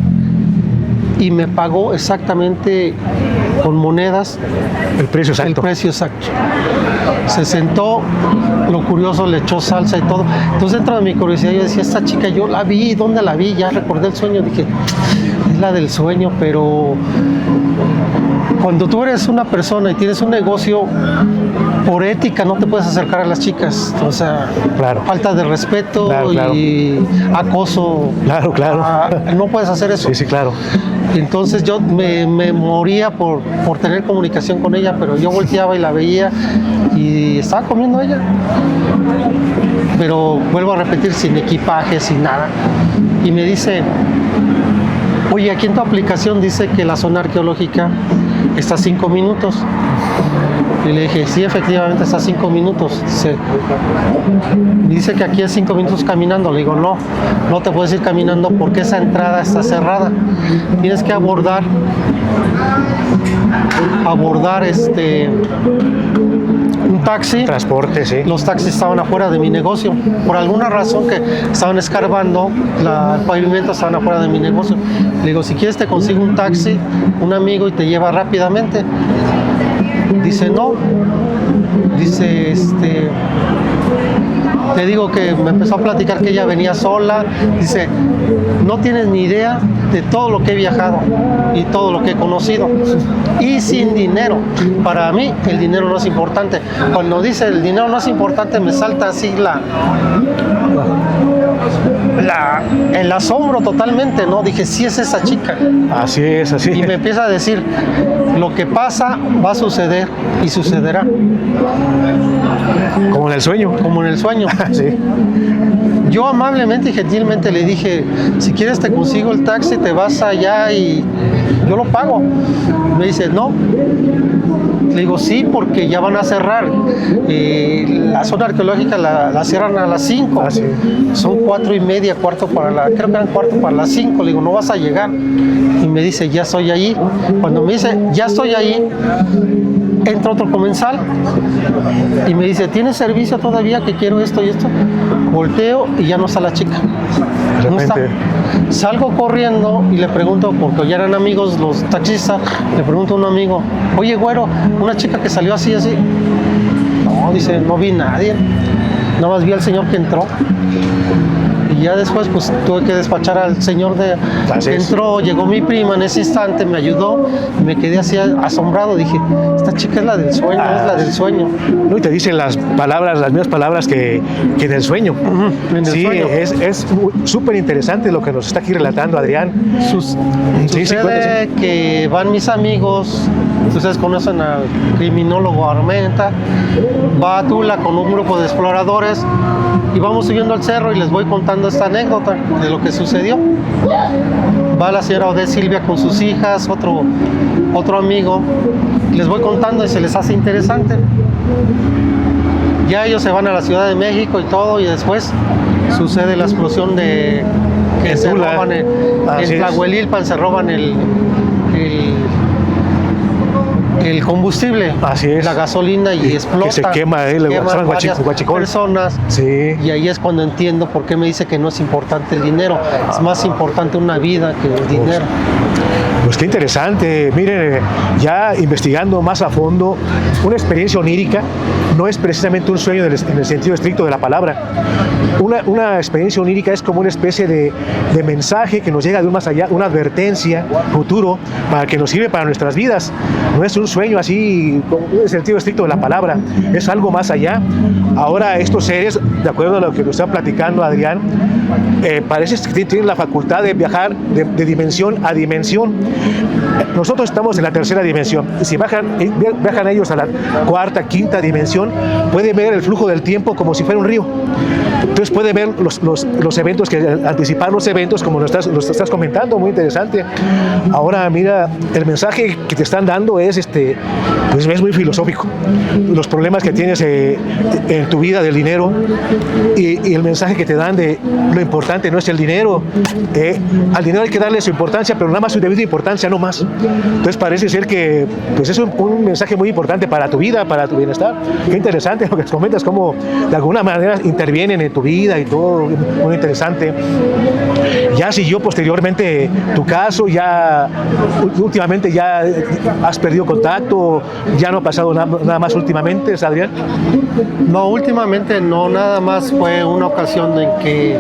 Speaker 2: y me pagó exactamente con monedas
Speaker 1: el precio exacto.
Speaker 2: El precio exacto. Se sentó, lo curioso, le echó salsa y todo. Entonces, dentro de mi curiosidad, yo decía: esta chica yo la vi, ¿dónde la vi? Ya recordé el sueño, dije: es la del sueño. Pero cuando tú eres una persona y tienes un negocio, por ética no te puedes acercar a las chicas. O sea, falta de respeto y acoso. No puedes hacer eso.
Speaker 1: Sí, claro.
Speaker 2: Entonces yo me moría por tener comunicación con ella, pero yo volteaba y la veía y estaba comiendo ella. Pero vuelvo a repetir, sin equipaje, sin nada. Y me dice: oye, aquí en tu aplicación dice que la zona arqueológica está a 5 minutos. Y le dije: sí, efectivamente está a 5 minutos. Dice que aquí es 5 minutos caminando. Le digo: no te puedes ir caminando porque esa entrada está cerrada. Tienes que abordar un taxi.
Speaker 1: Transporte, sí.
Speaker 2: Los taxis estaban afuera de mi negocio. Por alguna razón que estaban escarbando el pavimento, estaban afuera de mi negocio. Le digo: si quieres te consigo un taxi, un amigo, y te lleva rápidamente. Dice: no. Dice: te digo que me empezó a platicar que ella venía sola. Dice: no tienes ni idea de todo lo que he viajado y todo lo que he conocido, y sin dinero. Para mí el dinero no es importante. Cuando dice el dinero no es importante, me salta así el asombro totalmente, ¿no? Dije: sí, es esa chica.
Speaker 1: Así es, así.
Speaker 2: Y me empieza a decir: lo que pasa va a suceder y sucederá.
Speaker 1: Como en el sueño.
Speaker 2: Como en el sueño.
Speaker 1: Sí.
Speaker 2: Yo amablemente y gentilmente le dije: si quieres te consigo el taxi, te vas allá y yo lo pago. Me dice: no. Le digo: sí, porque ya van a cerrar. La zona arqueológica la cierran a las 5.
Speaker 1: Sí.
Speaker 2: Son 4:30, creo que eran cuarto para las 5. Le digo: no vas a llegar. Y me dice: ya estoy ahí. Cuando me dice: ya estoy ahí, entra otro comensal y me dice: ¿tienes servicio todavía? Que quiero esto y esto. Volteo y ya no está la chica. No está. Salgo corriendo y le pregunto, porque ya eran amigos los taxistas, le pregunto a un amigo: oye, güero, una chica que salió así. No, dice: no vi nadie. Nada más vi al señor que entró. Y ya después pues tuve que despachar al señor que entró. Llegó mi prima en ese instante, me ayudó y me quedé así asombrado. Dije: esta chica es la del sueño, es la del sueño.
Speaker 1: No, y te dicen las mismas palabras que en el sueño.
Speaker 2: En el sueño.
Speaker 1: Es súper interesante lo que nos está aquí relatando Adrián.
Speaker 2: Sucede que van mis amigos, ustedes conocen al criminólogo Armenta, va a Tula con un grupo de exploradores y vamos subiendo al cerro y les voy contando esta anécdota de lo que sucedió. Va la señora Odette Silvia con sus hijas, otro amigo, les voy contando y se les hace interesante. Ya ellos se van a la Ciudad de México y todo, y después sucede la explosión que se roban en Tlahuelilpan, se roban el combustible,
Speaker 1: así es,
Speaker 2: la gasolina, y explota.
Speaker 1: Que se quema,
Speaker 2: varias personas.
Speaker 1: Sí.
Speaker 2: Y ahí es cuando entiendo por qué me dice que no es importante el dinero. Es más importante una vida que el dinero.
Speaker 1: Pues qué interesante. Miren, ya investigando más a fondo, una experiencia onírica no es precisamente un sueño en el sentido estricto de la palabra. Una experiencia onírica es como una especie de mensaje que nos llega de un más allá, una advertencia futuro para que nos sirve para nuestras vidas. No es un sueño así en el sentido estricto de la palabra, es algo más allá. Ahora estos seres, de acuerdo a lo que nos está platicando Adrián, parece que tienen la facultad de viajar de dimensión a dimensión. Nosotros estamos en la tercera dimensión, y si viajan ellos a la cuarta, quinta dimensión, pueden ver el flujo del tiempo como si fuera un río. Entonces puede ver los eventos, anticipar los eventos como lo estás comentando, muy interesante. Ahora mira, el mensaje que te están dando es pues es muy filosófico. Los problemas que tienes en tu vida del dinero y el mensaje que te dan de lo importante no es el dinero. Al dinero hay que darle su importancia, pero nada más su debida importancia, no más. Entonces parece ser que pues es un mensaje muy importante para tu vida, para tu bienestar. Qué interesante lo que comentas, cómo de alguna manera intervienen en tu vida y todo, muy interesante. Ya siguió posteriormente tu caso, ya últimamente ya has perdido contacto, ya no ha pasado nada más últimamente, Adrián.
Speaker 2: No, últimamente no, nada más fue una ocasión en que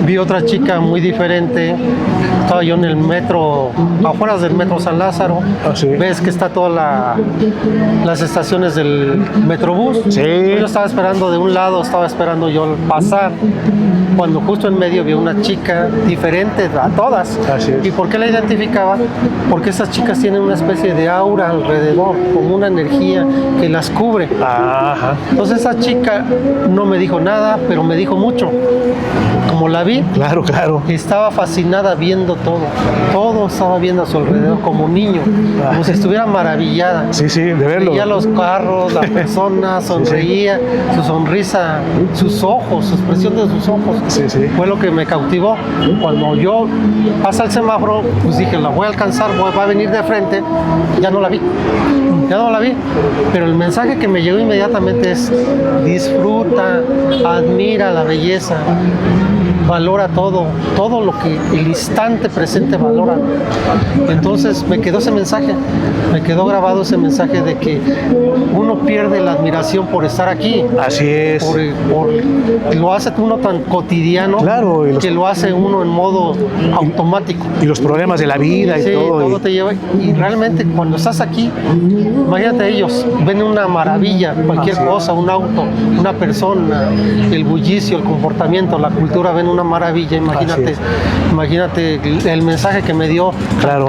Speaker 2: vi otra chica muy diferente. Estaba yo en el metro, afuera del metro San Lázaro.
Speaker 1: Sí.
Speaker 2: Ves que está todas las estaciones del Metrobús.
Speaker 1: Sí.
Speaker 2: Yo estaba esperando de un lado, estaba esperando yo pasar, cuando justo en medio vi una chica diferente a todas.
Speaker 1: Así es.
Speaker 2: ¿Y por qué la identificaba? Porque esas chicas tienen una especie de aura alrededor, como una energía que las cubre.
Speaker 1: Ajá.
Speaker 2: Entonces esa chica no me dijo nada, pero me dijo mucho. Como la vi,
Speaker 1: Claro.
Speaker 2: estaba fascinada viendo todo estaba viendo a su alrededor como niño, como si estuviera maravillada.
Speaker 1: Sí, de verlo.
Speaker 2: Veía los carros, la persona, sonreía, su sonrisa, sus ojos, su expresión de sus ojos.
Speaker 1: Sí.
Speaker 2: Fue lo que me cautivó. Cuando yo pasa el semáforo, pues dije, la voy a alcanzar, va a venir de frente. Ya no la vi, pero el mensaje que me llegó inmediatamente es: disfruta, admira la belleza, valora todo lo que el instante presente valora. Entonces me quedó ese mensaje, me quedó grabado ese mensaje de que uno pierde la admiración por estar aquí.
Speaker 1: Así es.
Speaker 2: Lo hace uno tan cotidiano,
Speaker 1: Claro,
Speaker 2: que lo hace uno en modo automático.
Speaker 1: Y los problemas de la vida y
Speaker 2: Sí,
Speaker 1: todo.
Speaker 2: te lleva. Y realmente cuando estás aquí, imagínate, ellos ven una maravilla, cualquier cosa, un auto, una persona, el bullicio, el comportamiento, la cultura, ven una maravilla. Imagínate el mensaje que me dio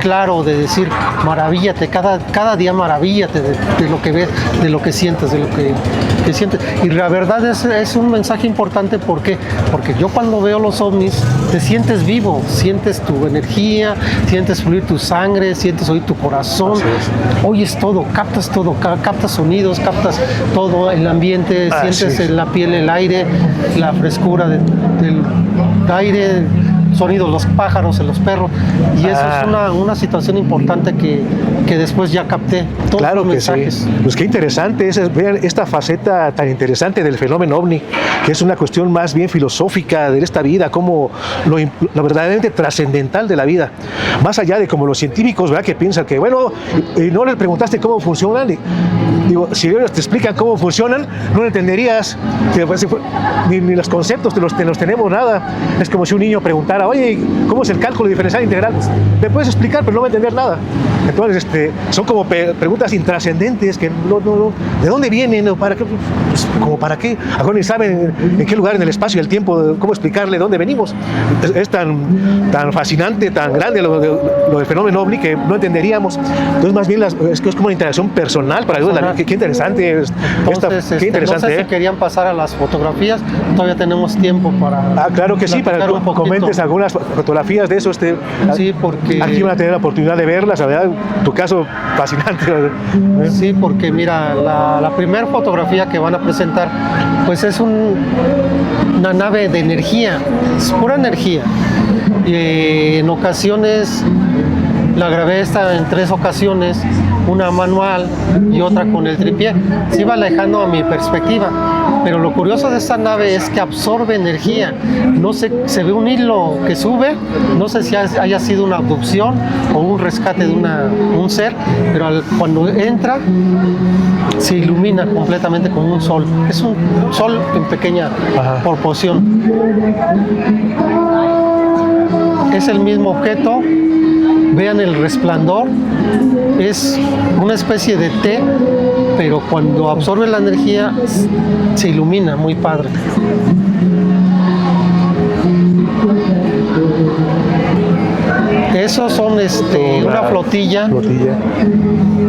Speaker 2: claro de decir: maravíllate, cada día maravíllate de lo que ves, de lo que sientes, de lo que sientes. Y la verdad es un mensaje importante. ¿Por qué? Porque yo cuando veo los ovnis, te sientes vivo, sientes tu energía, sientes fluir tu sangre, sientes oír tu corazón, oyes todo, captas sonidos, captas todo, el ambiente, sientes en la piel el aire, la frescura del aire, sonidos, los pájaros, los perros, y eso es una situación importante que después ya capté todos los mensajes.
Speaker 1: Sí. Pues qué interesante es ver esta faceta tan interesante del fenómeno ovni, que es una cuestión más bien filosófica de esta vida, como lo verdaderamente trascendental de la vida, más allá de como los científicos, ¿verdad?, que piensan que, bueno, y no les preguntaste cómo funcionan, digo, si ellos te explican cómo funcionan, no lo entenderías, ni los conceptos te los tenemos nada. Es como si un niño preguntara: oye, ¿cómo es el cálculo diferencial integral? Le puedes explicar, pero no va a entender nada. Entonces, son como preguntas intrascendentes que no, ¿de dónde vienen? ¿O para qué? Pues, ¿como para qué? Ahora ni saben en qué lugar en el espacio y el tiempo, cómo explicarle de dónde venimos. Es tan fascinante, tan grande lo del fenómeno ovni que no entenderíamos. Entonces, más bien es como una interacción personal para ayudar. Qué interesante.
Speaker 2: Entonces,
Speaker 1: qué interesante.
Speaker 2: No sé si querían pasar a las fotografías, todavía tenemos tiempo para...
Speaker 1: Claro que sí, para que comentes algunas fotografías de eso.
Speaker 2: Sí, porque...
Speaker 1: Aquí van a tener la oportunidad de verlas, la verdad, tu caso fascinante.
Speaker 2: Sí, porque mira, la primera fotografía que van a presentar, pues es una nave de energía, es pura energía. En ocasiones La grabé esta en 3 ocasiones, una manual y otra con el tripié. Se iba alejando a mi perspectiva, pero lo curioso de esta nave es que absorbe energía. No sé, se ve un hilo que sube, no sé si haya sido una abducción o un rescate de un ser, pero cuando entra se ilumina completamente como un sol. Es un sol en pequeña proporción. Es el mismo objeto. Vean el resplandor, es una especie de T, pero cuando absorbe la energía se ilumina, muy padre. Esos son una flotilla.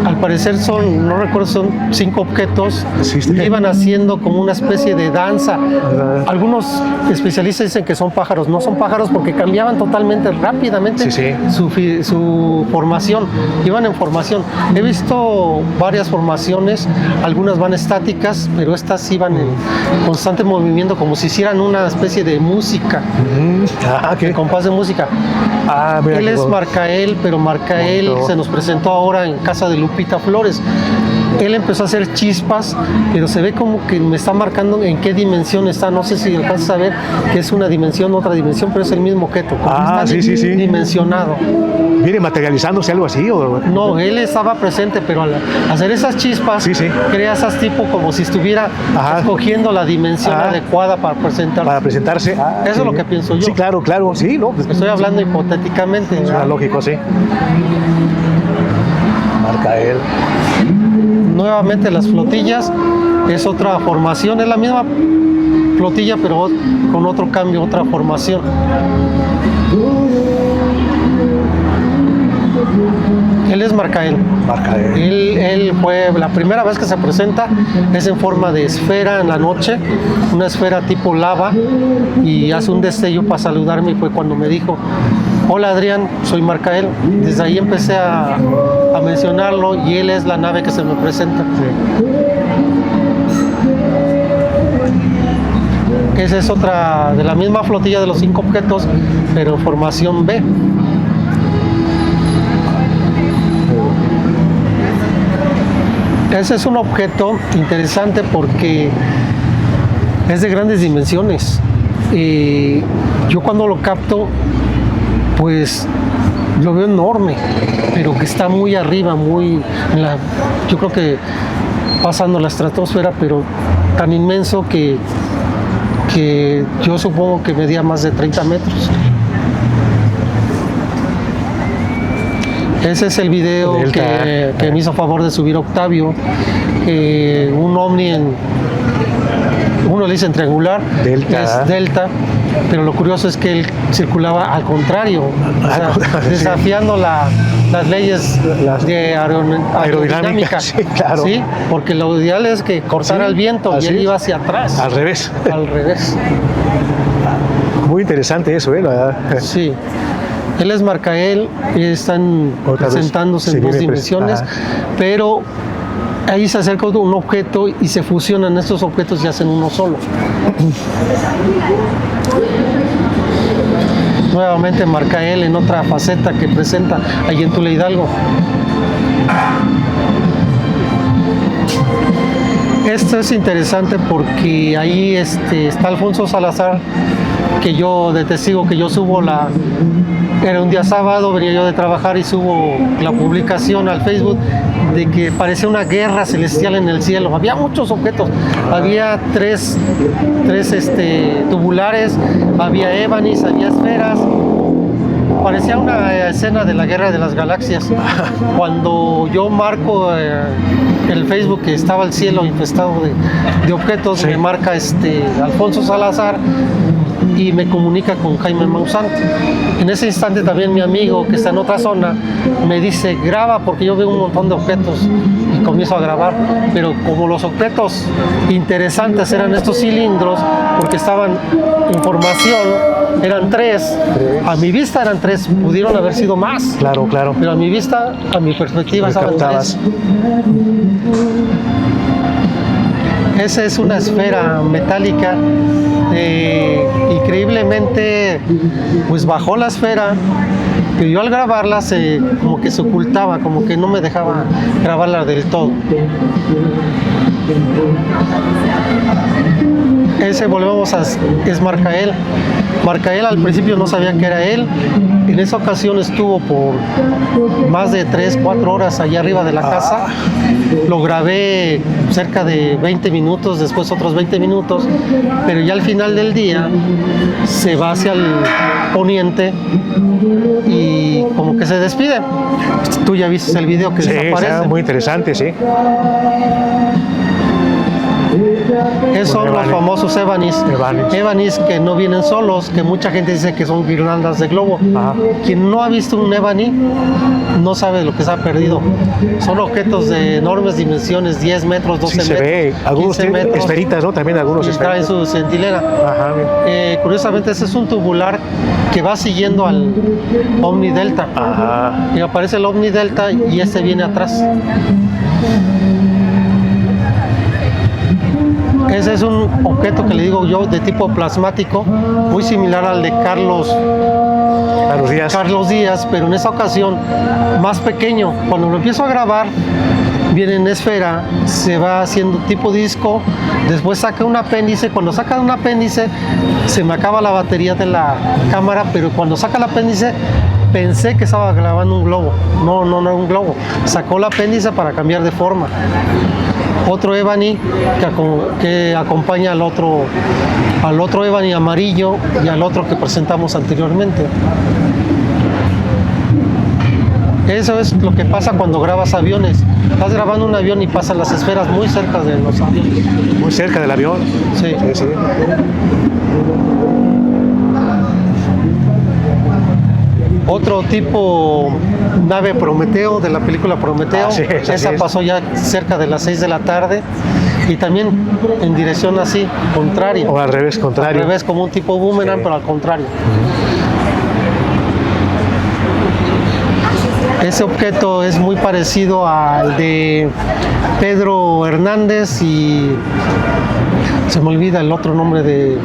Speaker 2: Al parecer son, no recuerdo, son 5 objetos que iban haciendo como una especie de danza. Algunos especialistas dicen que son pájaros. No son pájaros porque cambiaban totalmente rápidamente su formación. Iban en formación. He visto varias formaciones, algunas van estáticas, pero estas iban en constante movimiento, como si hicieran una especie de música, de compás de música. Él es Marcael, pero Marcael se nos presentó ahora en casa de Lupita Flores. Él empezó a hacer chispas, pero se ve como que me está marcando en qué dimensión está. No sé si alcanzas a ver que es una dimensión, otra dimensión, pero es el mismo objeto. Está dimensionado.
Speaker 1: ¿Viene materializándose algo así? ¿O?
Speaker 2: No, él estaba presente, pero al hacer esas chispas, crea esas tipo como si estuviera escogiendo la dimensión adecuada para presentarse. Eso es lo que pienso yo.
Speaker 1: Sí, claro, sí, ¿no?
Speaker 2: Estoy hablando hipotéticamente.
Speaker 1: Suena lógico, sí. Marcael.
Speaker 2: Nuevamente las flotillas es otra formación, es la misma flotilla pero con otro cambio, otra formación. Él es Marcael. Él fue la primera vez que se presenta, es en forma de esfera en la noche, una esfera tipo lava, y hace un destello para saludarme, y fue cuando me dijo: hola Adrián, soy Marcael. Desde ahí empecé a mencionarlo, y él es la nave que se me presenta. Esa es otra de la misma flotilla de los 5 objetos, pero en formación B. Ese es un objeto interesante porque es de grandes dimensiones. Yo cuando lo capto, pues lo veo enorme, pero que está muy arriba, yo creo que pasando la estratosfera, pero tan inmenso que yo supongo que medía más de 30 metros. Ese es el video que me hizo favor de subir Octavio, un ovni uno le dice triangular, es Delta, pero lo curioso es que él circulaba al contrario, desafiando las leyes de aerodinámica. Sí, claro. ¿Sí? Porque lo ideal es que cortara el viento y él iba hacia atrás.
Speaker 1: Al revés.
Speaker 2: Al revés.
Speaker 1: Muy interesante eso, la verdad.
Speaker 2: Sí. Él es Marcael, están presentándose en 2 dimensiones, pero ahí se acerca un objeto y se fusionan estos objetos y hacen uno solo. Nuevamente Marcael en otra faceta que presenta ahí en Tula Hidalgo. Esto es interesante porque ahí está Alfonso Salazar, que yo de testigo que yo subo era un día sábado, venía yo de trabajar y subo la publicación al Facebook de que parecía una guerra celestial en el cielo. Había muchos objetos, había tres tubulares, había ébanis, había esferas. Parecía una escena de la Guerra de las Galaxias. Cuando yo marco el Facebook que estaba el cielo infestado de objetos, me marca Alfonso Salazar y me comunica con Jaime Maussan. En ese instante también mi amigo, que está en otra zona, me dice: graba, porque yo veo un montón de objetos, y comienzo a grabar. Pero como los objetos interesantes eran estos cilindros, porque estaban en formación, eran 3. A mi vista eran 3, pudieron haber sido más.
Speaker 1: Claro.
Speaker 2: Pero a mi vista, a mi perspectiva, estaban 3. Esa es una esfera metálica. Increíblemente, pues bajó la esfera Pero yo al grabarla como que se ocultaba, como que no me dejaba grabarla del todo. Ese volvemos es Marcael. Marcael al principio no sabía que era él. En esa ocasión estuvo por más de 3-4 horas allá arriba de la casa. Lo grabé cerca de 20 minutos, después otros 20 minutos, pero ya al final del día se va hacia el poniente y como que se despide. Tú ya viste el video que
Speaker 1: Sí,
Speaker 2: desaparece.
Speaker 1: está muy interesante, sí.
Speaker 2: Esos son los famosos Evanis. Evanis que no vienen solos, que mucha gente dice que son guirnaldas de globo.
Speaker 1: Ajá.
Speaker 2: Quien no ha visto un Evani no sabe lo que se ha perdido. Son objetos de enormes dimensiones, 10 metros, 12
Speaker 1: Sí, se
Speaker 2: metros.
Speaker 1: ve. Algunos
Speaker 2: 15
Speaker 1: tienen
Speaker 2: metros.
Speaker 1: esferitas, ¿no? También algunos
Speaker 2: Y traen
Speaker 1: esferitas.
Speaker 2: su centinela.
Speaker 1: Ajá, bien.
Speaker 2: Curiosamente, ese es un tubular que va siguiendo al Omni Delta.
Speaker 1: Ajá.
Speaker 2: Y aparece el Omni Delta y este viene atrás. Ese es un objeto que le digo yo de tipo plasmático, muy similar al de Carlos Díaz, pero en esa ocasión más pequeño. Cuando lo empiezo a grabar, viene en esfera, se va haciendo tipo disco, después saca un apéndice. Cuando saca un apéndice, se me acaba la batería de la cámara, pero cuando saca el apéndice, pensé que estaba grabando un globo. No era un globo. Sacó el apéndice para cambiar de forma. Otro Evani que acompaña al otro Evani amarillo y al otro que presentamos anteriormente. Eso es lo que pasa cuando grabas aviones. Estás grabando un avión y pasan las esferas muy cerca de los aviones.
Speaker 1: Muy cerca del avión.
Speaker 2: Sí.
Speaker 1: Sí, sí.
Speaker 2: Otro tipo, nave Prometeo, de la película Prometeo.
Speaker 1: Sí,
Speaker 2: esa pasó ya cerca de las 6 de la tarde y también en dirección así, contraria.
Speaker 1: O al revés, contrario.
Speaker 2: Al revés, como un tipo boomerang,
Speaker 1: Sí.
Speaker 2: pero al contrario. Ese objeto es muy parecido al de Pedro Hernández y se me olvida el otro nombre de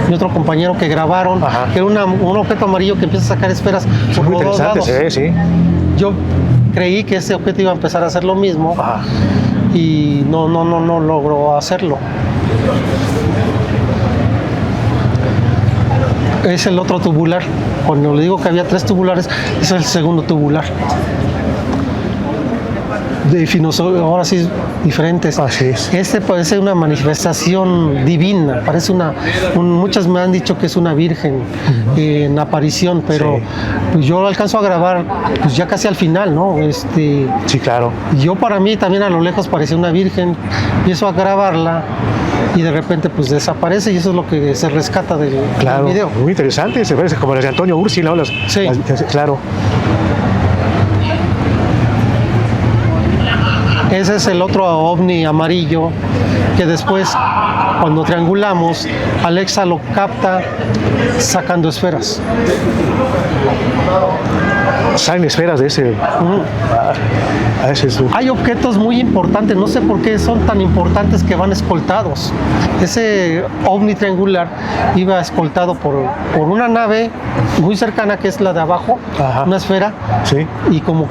Speaker 2: mi otro compañero que grabaron,
Speaker 1: Ajá.
Speaker 2: que era un objeto amarillo que empieza a sacar esferas por
Speaker 1: Muy
Speaker 2: los dos
Speaker 1: interesante,
Speaker 2: lados.
Speaker 1: se ve, sí.
Speaker 2: Yo creí que ese objeto iba a empezar a hacer lo mismo
Speaker 1: Ajá.
Speaker 2: y no logró hacerlo. Es el otro tubular. Cuando le digo que había 3 tubulares, es el segundo tubular. Ahora sí diferentes.
Speaker 1: Así es.
Speaker 2: Este parece una manifestación divina, parece muchas me han dicho que es una virgen en aparición, pero
Speaker 1: Sí.
Speaker 2: pues yo lo alcanzo a grabar pues ya casi al final, ¿no?
Speaker 1: Sí, claro.
Speaker 2: Yo para mí también a lo lejos parecía una virgen, empiezo a grabarla y de repente pues desaparece y eso es lo que se rescata del
Speaker 1: Claro.
Speaker 2: video.
Speaker 1: Muy interesante. Se parece como las de Antonio Ursi, ¿no?
Speaker 2: Sí.
Speaker 1: Claro.
Speaker 2: Ese es el otro ovni amarillo que después, cuando triangulamos, Alexa lo capta sacando esferas.
Speaker 1: Salen esferas de ese. Ese es un...
Speaker 2: Hay objetos muy importantes, no sé por qué son tan importantes que van escoltados. Ese ovni triangular iba escoltado por una nave muy cercana que es la de abajo,
Speaker 1: Ajá.
Speaker 2: una esfera,
Speaker 1: Sí.
Speaker 2: y como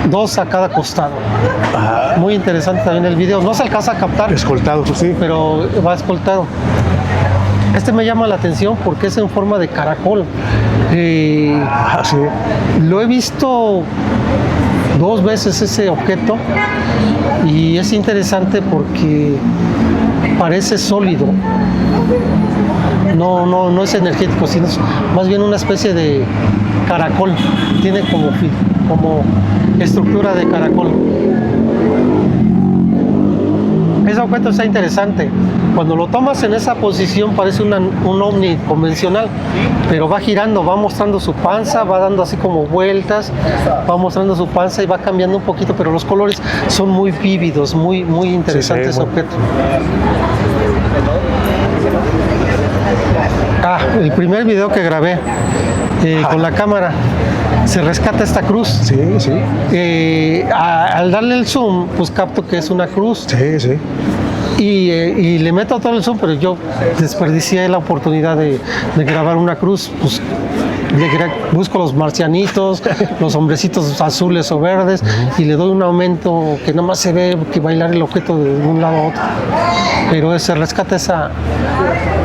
Speaker 2: 2 a cada costado.
Speaker 1: Ajá.
Speaker 2: Muy interesante también el video, no se alcanza a captar,
Speaker 1: Escoltado, pues sí.
Speaker 2: pero va escoltado. Este me llama la atención porque es en forma de caracol.
Speaker 1: Sí.
Speaker 2: Lo he visto 2 veces ese objeto y es interesante porque parece sólido. No es energético, sino es más bien una especie de caracol. Tiene como estructura de caracol. Ese objeto está interesante. Cuando lo tomas en esa posición parece un ovni convencional, pero va girando, va mostrando su panza, va dando así como vueltas, va mostrando su panza y va cambiando un poquito, pero los colores son muy vívidos, muy interesante ese objeto. El primer video que grabé con la cámara, se rescata esta cruz.
Speaker 1: Sí, sí.
Speaker 2: Al darle el zoom, pues capto que es una cruz.
Speaker 1: Sí, sí.
Speaker 2: Y le meto todo el zoom, pero yo desperdicié la oportunidad de grabar una cruz. Pues busco los marcianitos, los hombrecitos azules o verdes, y le doy un aumento que nada más se ve que bailar el objeto de un lado a otro. Pero se rescata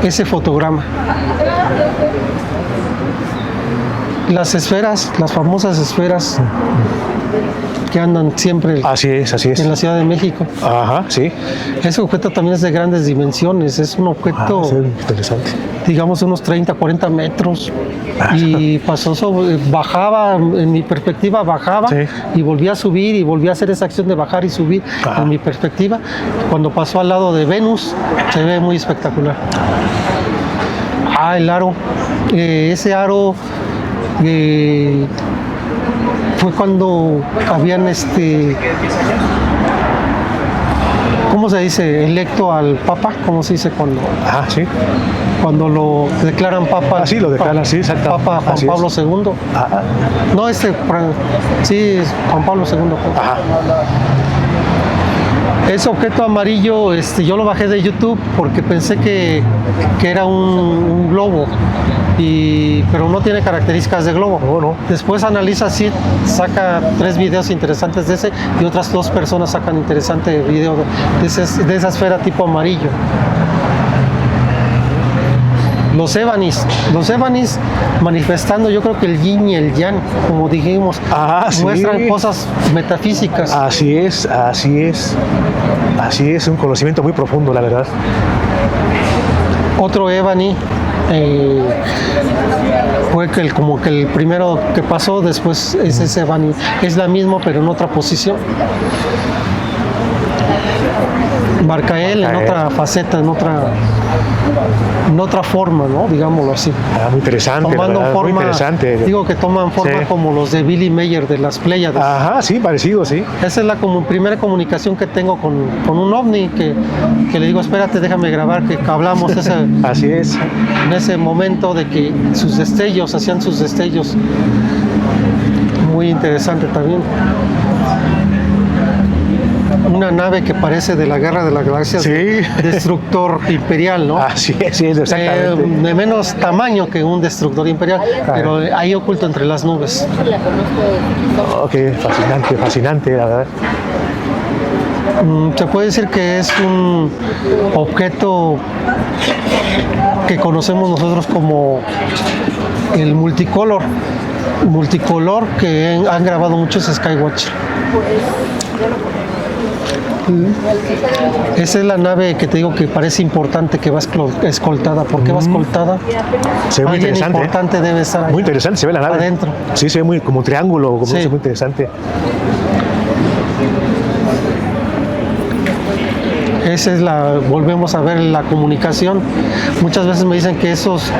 Speaker 2: ese fotograma. Las esferas, las famosas esferas que andan siempre
Speaker 1: Así es.
Speaker 2: en la Ciudad de México.
Speaker 1: Ajá, sí.
Speaker 2: Ese objeto también es de grandes dimensiones, es un objeto,
Speaker 1: Sí, interesante.
Speaker 2: digamos, unos 30, 40 metros. Y pasó bajaba, en mi perspectiva bajaba,
Speaker 1: Sí.
Speaker 2: y volvía a subir y volvía a hacer esa acción de bajar y subir.
Speaker 1: Ajá.
Speaker 2: En mi perspectiva. Cuando pasó al lado de Venus, se ve muy espectacular. El aro. Ese aro fue cuando habían ¿cómo se dice? Electo al Papa, ¿cómo se dice cuando?
Speaker 1: Sí.
Speaker 2: Cuando lo declaran Papa.
Speaker 1: Sí, lo declaran, sí, exacto.
Speaker 2: Papa Juan
Speaker 1: Así es.
Speaker 2: Pablo II.
Speaker 1: Ajá.
Speaker 2: No, sí, es Juan Pablo II.
Speaker 1: Ajá.
Speaker 2: Ese objeto amarillo, yo lo bajé de YouTube porque pensé que era un globo, pero no tiene características de globo.
Speaker 1: No.
Speaker 2: Después analiza así, saca 3 videos interesantes de ese, y otras 2 personas sacan interesante video de esa esfera tipo amarillo. Los ébanis manifestando, yo creo que el yin y el yang, como dijimos,
Speaker 1: Sí.
Speaker 2: muestran cosas metafísicas.
Speaker 1: Así es. Un conocimiento muy profundo, la verdad.
Speaker 2: Otro ébani fue como que el primero que pasó, después es ese ébani, es la misma pero en otra posición. Barcael en otra faceta, en otra forma, ¿no? Digámoslo así.
Speaker 1: Muy interesante,
Speaker 2: Tomando
Speaker 1: ¿verdad?
Speaker 2: forma,
Speaker 1: Muy interesante.
Speaker 2: digo que toman forma
Speaker 1: Sí.
Speaker 2: como los de Billy Mayer de las Pléyades.
Speaker 1: Ajá, sí, parecido, sí.
Speaker 2: Esa es la primera comunicación que tengo con un ovni, que le digo, espérate, déjame grabar, que hablamos
Speaker 1: Así es.
Speaker 2: en ese momento de que hacían sus destellos. Muy interesante también. Una nave que parece de la Guerra de las Galaxias,
Speaker 1: Sí.
Speaker 2: destructor imperial, ¿no?
Speaker 1: Así es, exactamente.
Speaker 2: De menos tamaño que un destructor imperial, pero ahí oculto entre las nubes.
Speaker 1: Qué fascinante, la verdad.
Speaker 2: Se puede decir que es un objeto que conocemos nosotros como el multicolor que han grabado muchos Skywatch. Esa es la nave que te digo que parece importante, que va escoltada. ¿Por qué va escoltada?
Speaker 1: Se ve muy
Speaker 2: Alguien
Speaker 1: interesante.
Speaker 2: importante debe estar ahí.
Speaker 1: Muy interesante, se ve la nave.
Speaker 2: Adentro.
Speaker 1: Sí, se ve muy como un triángulo,
Speaker 2: Sí.
Speaker 1: muy interesante.
Speaker 2: Volvemos a ver la comunicación. Muchas veces me dicen que esas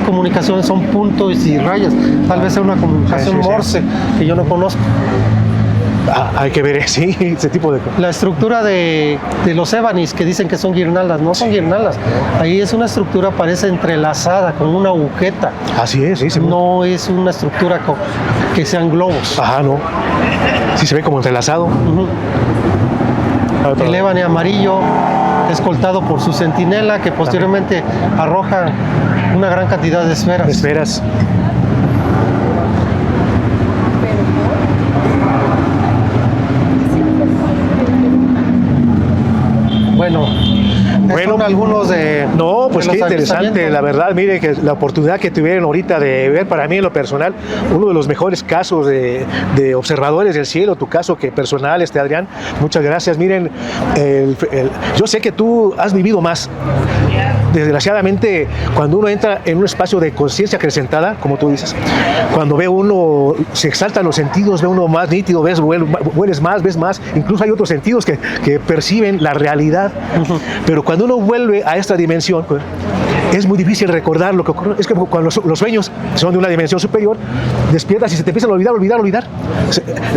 Speaker 2: comunicaciones son puntos y rayas. Tal vez sea una comunicación
Speaker 1: Sí.
Speaker 2: Morse que yo no conozco.
Speaker 1: Hay que ver, sí, ese tipo de cosas.
Speaker 2: La estructura de los ébanis, que dicen que son guirnaldas, no son guirnaldas. Ahí es una estructura, parece entrelazada con una agujeta.
Speaker 1: Así es, sí.
Speaker 2: No es una estructura que sean globos.
Speaker 1: No. Sí, se ve como entrelazado.
Speaker 2: El ébani amarillo, escoltado por su centinela, que posteriormente arroja una gran cantidad de esferas.
Speaker 1: Esferas.
Speaker 2: Bueno, son algunos de...
Speaker 1: No, pues
Speaker 2: de
Speaker 1: qué
Speaker 2: los
Speaker 1: interesante,
Speaker 2: avistamientos.
Speaker 1: la verdad, mire que la oportunidad que tuvieron ahorita de ver, para mí en lo personal, uno de los mejores casos de observadores del cielo, tu caso que personal, Adrián, muchas gracias. Miren, yo sé que tú has vivido más. Desgraciadamente, cuando uno entra en un espacio de conciencia acrecentada, como tú dices, cuando ve uno, se exaltan los sentidos, ve uno más nítido, hueles más, ves más, incluso hay otros sentidos que perciben la realidad. Pero cuando uno vuelve a esta dimensión, pues, es muy difícil recordar lo que ocurre. Es que cuando los sueños son de una dimensión superior, despiertas y se te empiezan a olvidar.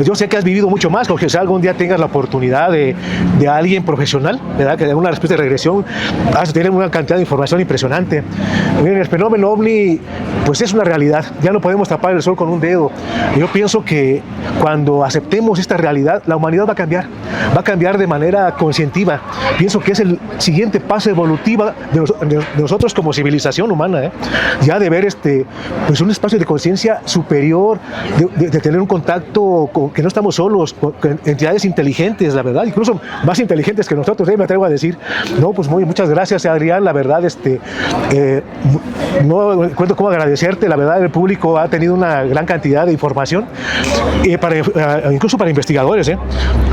Speaker 1: Yo sé que has vivido mucho más, porque si algún día tengas la oportunidad de alguien profesional, ¿verdad? Que de una respuesta de regresión, vas a tener una cantidad de información impresionante. Miren, el fenómeno OVNI, pues es una realidad. Ya no podemos tapar el sol con un dedo. Yo pienso que cuando aceptemos esta realidad, la humanidad va a cambiar de manera conscientiva. Pienso que es el siguiente paso evolutivo de nosotros como como civilización humana, ya de ver pues un espacio de conciencia superior, de tener un contacto con que no estamos solos, con entidades inteligentes, la verdad, incluso más inteligentes que nosotros, me atrevo a decir. No, pues muchas gracias, Adrián, la verdad, no encuentro cómo agradecerte, la verdad, el público ha tenido una gran cantidad de información, incluso para investigadores,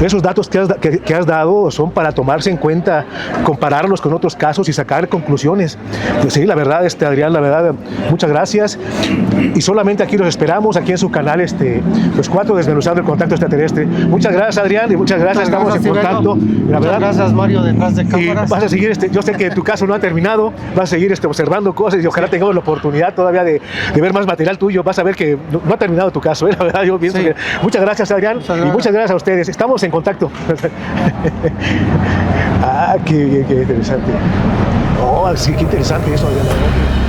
Speaker 1: esos datos que has dado son para tomarse en cuenta, compararlos con otros casos y sacar conclusiones. Pues sí, la verdad, Adrián, la verdad, muchas gracias, y solamente aquí los esperamos, aquí en su canal, Los Cuatro Desmenuzando el Contacto Extraterrestre. Muchas gracias, Adrián, y muchas gracias, estamos en contacto. La verdad,
Speaker 2: gracias, Mario, detrás de cámaras.
Speaker 1: Y vas a seguir, yo sé que tu caso no ha terminado, vas a seguir observando cosas, y ojalá tengamos la oportunidad todavía de ver más material tuyo. Vas a ver que no ha terminado tu caso, la verdad, yo pienso que... Muchas gracias, Adrián, y muchas gracias a ustedes. Estamos en contacto. Qué interesante. Oh, sí, qué interesante eso, Adrián.